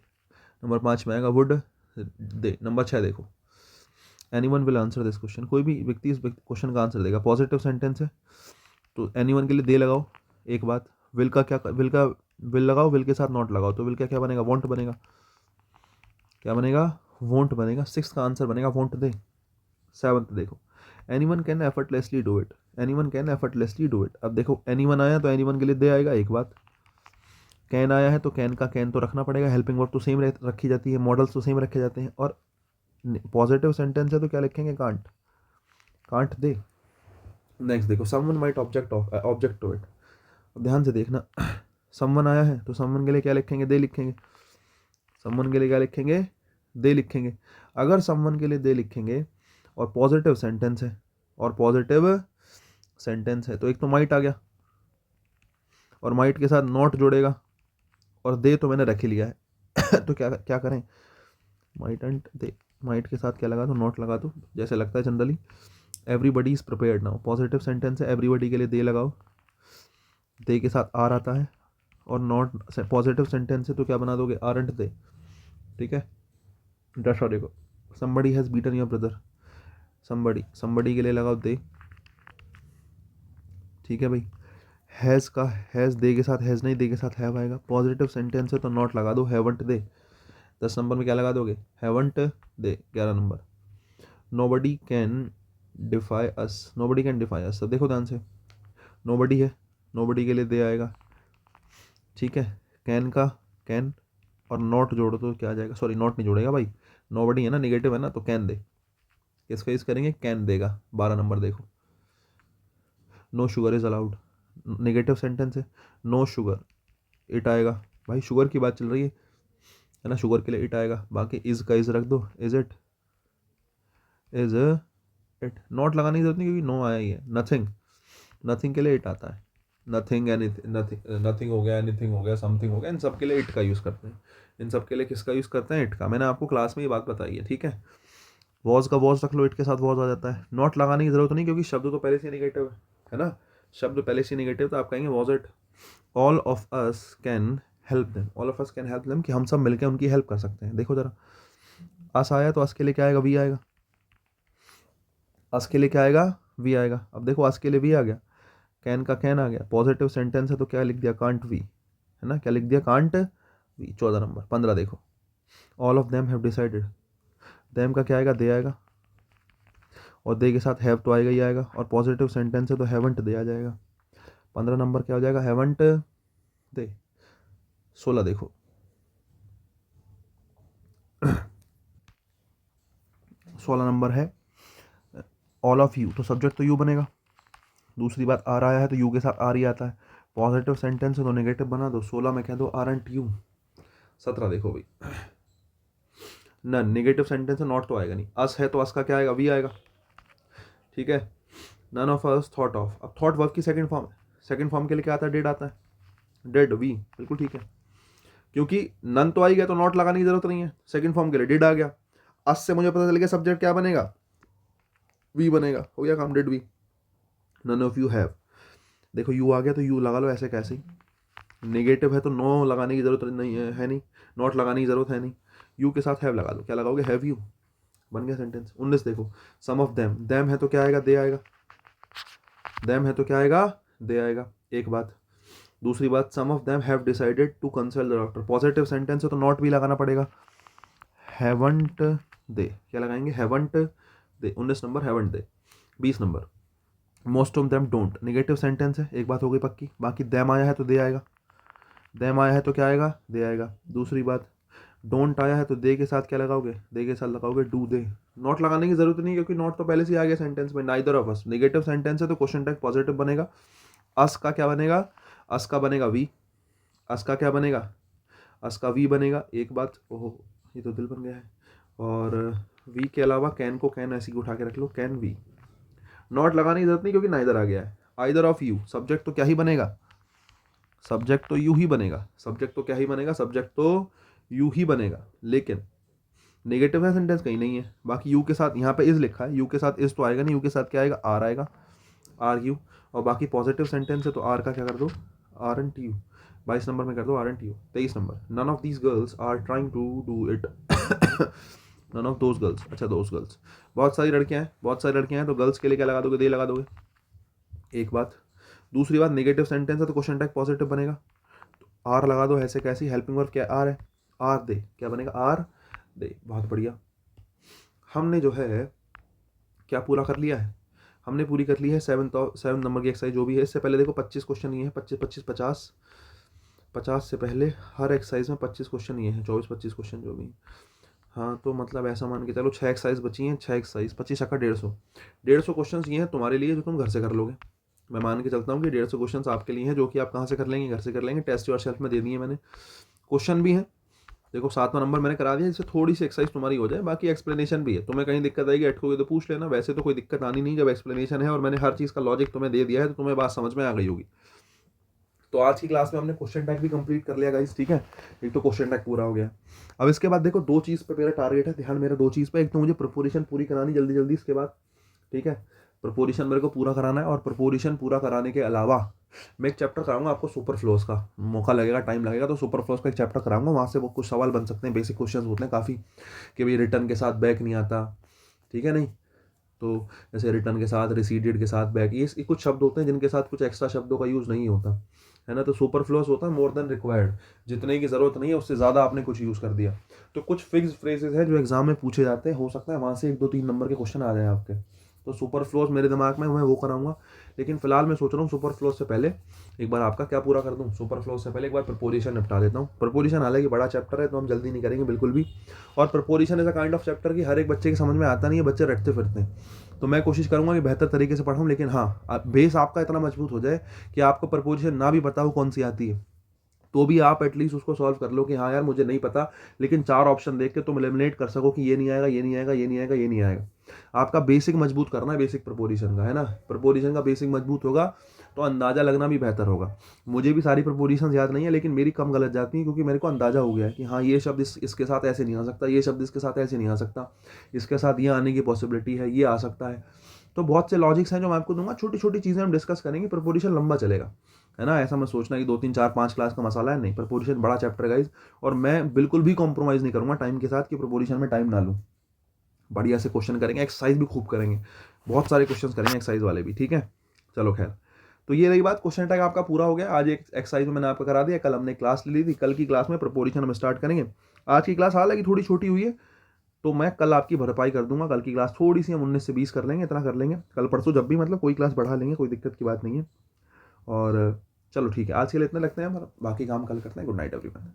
नंबर 5 में आएगा वुड दे। नंबर 6 देखो, any one will answer this question, कोई भी व्यक्ति इस क्वेश्चन का आंसर देगा। पॉजिटिव सेंटेंस है तो एनी वन के लिए दे लगाओ। एक बात, विल का क्या, विल लगाओ, विल के साथ नॉट लगाओ, तो विल का क्या बनेगा, वॉन्ट बनेगा, क्या बनेगा, वॉन्ट बनेगा। 6 का आंसर बनेगा वॉन्ट दे। 7th देखो, any one can effortlessly do it, any one can effortlessly do it. अब देखो, एनी वन आया तो एनी वन के लिए दे आएगा, एक बात। कैन आया है तो कैन का कैन तो रखना पड़ेगा, हेल्पिंग वर्ब तो सेम रखी जाती है, मॉडल्स तो सेम रखे जाते हैं। और पॉजिटिव सेंटेंस है तो क्या लिखेंगे, कांट, कांट दे। नेक्स्ट देखो, someone might object to it. ध्यान से देखना, समवन आया है तो समवन के लिए क्या लिखेंगे, दे लिखेंगे। समवन के लिए क्या लिखेंगे, दे लिखेंगे। अगर समवन के लिए दे लिखेंगे और पॉजिटिव सेंटेंस है, और पॉजिटिव सेंटेंस है तो एक तो माइट आ गया, और माइट के साथ नॉट जुड़ेगा, और दे तो मैंने रख ही लिया है तो क्या क्या करें, माइट एंड दे, माइट के साथ क्या लगा दो, नॉट लगा दो, जैसे लगता है generally. Everybody is prepared now, positive sentence है, एवरीबडी के लिए दे लगाओ, दे के साथ आर आता है, और नॉट पॉजिटिव सेंटेंस है तो क्या बना दोगे, आरंट दे, ठीक है। दशा देखो, somebody has beaten your brother, somebody के लिए लगाओ दे, ठीक है भाई। हैज़ का हैज़ दे के साथ हैज़ नहीं, दे के साथ हैव आएगा। पॉजिटिव सेंटेंस है तो नॉट लगा दो, हैवंट दे। 10 नंबर में क्या लगा दोगे, हैवंट दे। 11 नंबर, nobody can defy us, nobody can defy us. अब देखो ध्यान से, नोबडी है, नोबडी के लिए दे आएगा, ठीक है। कैन का कैन, और नॉट जोड़ो तो क्या आ जाएगा, सॉरी नॉट नहीं जोड़ेगा भाई, नोबडी है ना, निगेटिव है ना, तो कैन दे, किसका यूज़ करेंगे, कैन देगा। 12 नंबर देखो, no sugar is allowed, negative sentence है, नो शुगर, इट आएगा, भाई शुगर की बात चल रही है ना, शुगर के लिए इट आएगा। बाकी इज़ का इज़ रख दो, इज़ इट, नॉट लगाने की जरूरत नहीं क्योंकि नो आया ही है। नथिंग, नथिंग के लिए इट आता है, नथिंग एनीथिंग, नथिंग हो गया, एनीथिंग हो गया, समथिंग हो गया, इन सब के लिए इट का यूज़ करते हैं। इन सब के लिए किसका यूज़ करते हैं, इट का। मैंने आपको क्लास में ये बात बताई है, ठीक है। वॉज का वॉज रख लो, इट के साथ वॉज आ जाता है। नॉट लगाने की जरूरत नहीं क्योंकि शब्द तो पहले से नेगेटिव है ना, शब्द पहले से नेगेटिव, तो आप कहेंगे was it. All of us can help them, all of us can help them, कि हम सब मिलकर उनकी हेल्प कर सकते हैं। देखो जरा, अस आया तो अस के लिए क्या आएगा, वी आएगा, अस के लिए क्या आएगा, वी आएगा। अब देखो अस के लिए वी आ गया, कैन का कैन आ गया, पॉजिटिव सेंटेंस है तो क्या लिख दिया, कांट वी, है ना, क्या लिख दिया, कांट वी। 14 नंबर। 15 देखो, all of them have decided, them का क्या आएगा, दे आएगा, और दे के साथ हैव तो आएगा ही आएगा, और पॉजिटिव सेंटेंस है तो हैवंट दे आ जाएगा। 15 नंबर क्या हो जाएगा, हैवंट दे। 16 देखो, 16 नंबर है ऑल ऑफ यू, तो सब्जेक्ट तो यू बनेगा। दूसरी बात, आर आया है तो यू के साथ आर ही आता है। पॉजिटिव सेंटेंस है तो नेगेटिव बना दो, 16 में कह दो आरंट यू। 17 देखो भाई, न नेगेटिव सेंटेंस है, नॉट तो आएगा नहीं, अस है तो अस का क्या आएगा, वी आएगा, ठीक है। None of us thought of, अब थॉट वर्ब की सेकंड फॉर्म है, सेकंड फॉर्म के लिए क्या आता है, डेड आता है, डेड वी, बिल्कुल ठीक है। क्योंकि नन तो आ ही गया तो नॉट लगाने की जरूरत नहीं है, सेकंड फॉर्म के लिए डिड आ गया। अस से मुझे पता चल गया सब्जेक्ट क्या बनेगा, वी बनेगा, हो गया काम, did we. None of you have, देखो यू आ गया तो यू लगा लो ऐसे कैसे ही, नेगेटिव है तो नो लगाने की जरूरत नहीं है नहीं, नॉट लगाने की जरूरत है नहीं, यू के साथ हैव लगा लो, क्या लगाओगे, हैव यू, बन गया सेंटेंस। 19 देखो, सम ऑफ देम, देम है तो क्या आएगा, दे आएगा, देम है तो क्या आएगा, दे आएगा, एक बात। दूसरी बात, some of them have decided to consult the doctor, positive sentence है तो नॉट भी लगाना पड़ेगा, हैवंट दे, क्या लगाएंगे, haven't they. 19 number haven't they. 20 number, most of them don't, negative sentence है, एक बात हो गई पक्की। बाकी देम आया है तो दे आएगा, देम आया है तो क्या आएगा, दे आएगा। दूसरी बात, डोंट आया है तो दे के साथ क्या लगाओगे, दे के साथ लगाओगे डू दे। नॉट लगाने की जरूरत नहीं क्योंकि नॉट तो पहले से आ गया सेंटेंस में। Neither of us, negative sentence है तो क्वेश्चन टैग पॉजिटिव बनेगा। अस का क्या बनेगा, अस का बनेगा वी, अस का क्या बनेगा, अस का वी बनेगा, एक बात। ओहो, ये तो दिल बन गया है। और वी के अलावा कैन को कैन ऐसी उठा के रख लो, कैन वी। नॉट लगाने की जरूरत नहीं क्योंकि नाइदर आ गया है। आइदर ऑफ यू, सब्जेक्ट तो क्या ही बनेगा, सब्जेक्ट तो यू ही बनेगा, सब्जेक्ट तो क्या ही बनेगा, सब्जेक्ट तो यू ही बनेगा। लेकिन नेगेटिव है सेंटेंस कहीं नहीं है। बाकी यू के साथ यहाँ पे इज लिखा है, यू के साथ इज तो आएगा नहीं, यू के साथ क्या आएगा, आर आएगा, आर यू। और बाकी पॉजिटिव सेंटेंस है तो आर का क्या कर दो, आर एंड यू। 22 नंबर में कर दो are and you. 23 number, none of these girls are trying to do it, none of those girls, अच्छा दोज गर्ल्स, बहुत सारी लड़कियां हैं, बहुत सारी लड़कियां हैं, तो गर्ल्स के लिए क्या लगा दोगे, दे लगा दोगे, एक बात। दूसरी बात, नेगेटिव सेंटेंस है तो क्वेश्चन टैग पॉजिटिव बनेगा, तो आर लगा दो ऐसे कैसी, हेल्पिंग वर्ब क्या आर है, आर दे, क्या बनेगा, आर दे। बहुत बढ़िया, हमने जो है क्या पूरा कर लिया है, हमने पूरी कर ली है 7 नंबर की एक्सरसाइज जो भी है। इससे पहले देखो 25 क्वेश्चन ये है, 25 25 50, 50 से पहले हर एक्सरसाइज में 25 क्वेश्चन ये हैं, 24 25 क्वेश्चन जो भी। हाँ तो मतलब ऐसा मान के चलो 6 एक्सरसाइज बची हैं, 6 एक्सरसाइज 25 का 150, 150 क्वेश्चन ये हैं तुम्हारे लिए जो तुम घर से कर लोगे। मैं मान के चलता हूँ कि 150 क्वेश्चन आपके लिए हैं जो कि आप कहाँ से कर लेंगे, घर से कर लेंगे। टेस्ट और शेल्फ में दे दिए मैंने, क्वेश्चन भी हैं। देखो 7वां नंबर मैंने करा दिया, जिससे थोड़ी सी एक्सरसाइज तुम्हारी हो जाए। बाकी एक्सप्लेनेशन भी है, तुम्हें कहीं दिक्कत आएगी अटकोगे तो पूछ लेना, वैसे तो कोई दिक्कत आनी नहीं जब एक्सप्लेनेशन है और मैंने हर चीज़ का लॉजिक तुम्हें दे दिया है तो तुम्हें बात समझ में आ गई होगी। तो आज की क्लास में हमने क्वेश्चन टैग भी कंप्लीट कर लिया गाइस, ठीक है। एक तो क्वेश्चन टैग पूरा हो गया। अब इसके बाद देखो 2 चीज़ पे मेरा टारगेट है, ध्यान मेरा 2 चीज़ पे। एक तो मुझे प्रोपोजिशन पूरी करानी जल्दी जल्दी इसके बाद, ठीक है। प्रोपोजिशन मेरे को पूरा कराना है, और प्रोपोजिशन पूरा कराने के अलावा मैं एक चैप्टर कराऊंगा आपको सुपर फ्लोज का। मौका लगेगा, टाइम लगेगा, तो सुपर फ्लोज का एक चैप्टर कराऊंगा। वहाँ से वो कुछ सवाल बन सकते हैं, बेसिक क्वेश्चन होते हैं काफ़ी, कि भाई रिटर्न के साथ बैक नहीं आता, ठीक है नहीं, तो जैसे रिटर्न के साथ, रिसीडेड के साथ बैक, ये कुछ शब्द होते हैं जिनके साथ कुछ एक्स्ट्रा शब्दों का यूज़ नहीं होता है ना। तो सुपर फ्लोज होता है मोर देन रिक्वायर्ड, जितने की ज़रूरत नहीं है उससे ज़्यादा आपने कुछ यूज़ कर दिया। तो कुछ फिक्स फ्रेजेस हैं जो एग्जाम में पूछे जाते हैं, हो सकता है वहाँ से 1 2 3 नंबर के क्वेश्चन आ जाए आपके। तो सुपरफ्लोज मेरे दिमाग में मैं वो कराऊंगा, लेकिन फिलहाल मैं सोच रहा हूँ सुपरफ्लोज से पहले एक बार आपका क्या पूरा कर दूँ। सुपरफ्लोज से पहले एक बार प्रपोजिशन निपटा देता हूँ। प्रपोजिशन हालांकि बड़ा चैप्टर है तो हम जल्दी नहीं करेंगे बिल्कुल भी, और प्रपोजिशन ऐसा काइंड ऑफ चैप्टर कि हर एक बच्चे के समझ में आता नहीं है, बच्चे रटते फिरते हैं। तो मैं कोशिश करूंगा कि बेहतर तरीके से पढ़ाऊँ, लेकिन हाँ बेस आपका इतना मजबूत हो जाए कि आपको प्रपोजिशन ना भी पता हो कौन सी आती है तो भी आप एटलीस्ट उसको सॉल्व कर लो कि हाँ यार मुझे नहीं पता, लेकिन 4 ऑप्शन देख के तुम एलिमिनेट कर सको कि ये नहीं आएगा, ये नहीं आएगा, ये नहीं आएगा, ये नहीं आएगा। आपका बेसिक मजबूत करना है, बेसिक प्रपोजिशन का, है ना। प्रपोजिशन का बेसिक मजबूत होगा तो अंदाजा लगना भी बेहतर होगा। मुझे भी सारी प्रपोजिशन याद नहीं है, लेकिन मेरी कम गलत जाती है क्योंकि मेरे को अंदाजा हो गया है कि हाँ ये शब्द इसके साथ ऐसे नहीं आ सकता, ये शब्द इसके साथ ऐसे नहीं आ सकता, इसके साथ ये आने की पॉसिबिलिटी है, ये आ सकता है। तो बहुत से लॉजिक्स हैं जो मैं आपको दूंगा, छोटी छोटी चीज़ें हम डिस्कस करेंगे। प्रपोजिशन लंबा चलेगा, है ना। ऐसा मैं सोचना कि 2 3 4 5 क्लास का मसाला है, नहीं। प्रपोजिशन बड़ा चैप्टर है गाइस, और मैं बिल्कुल भी कॉम्प्रोमाइज़ नहीं करूंगा टाइम के साथ कि प्रपोजिशन में टाइम ना लूँ। बढ़िया से क्वेश्चन करेंगे, एक्सरसाइज भी खूब करेंगे, बहुत सारे क्वेश्चन करेंगे एक्सरसाइज वाले भी, ठीक है। चलो खैर, तो ये रही बात। क्वेश्चन टैग आपका पूरा हो गया। आज एक एक्सरसाइज में मैंने आपको करा दिया, कल हमने क्लास ले ली थी, कल की क्लास में प्रपोजिशन हम स्टार्ट करेंगे। आज की क्लास हालांकि थोड़ी छोटी हुई है तो मैं कल आपकी भरपाई कर दूंगा। कल की क्लास थोड़ी सी हम 19 से 20 कर लेंगे, इतना कर लेंगे। कल परसों जब भी मतलब कोई क्लास बढ़ा लेंगे, कोई दिक्कत की बात नहीं है। और चलो ठीक है, आज के लिए इतने लगते हैं, बाकी काम कल करते हैं। Good night everyone.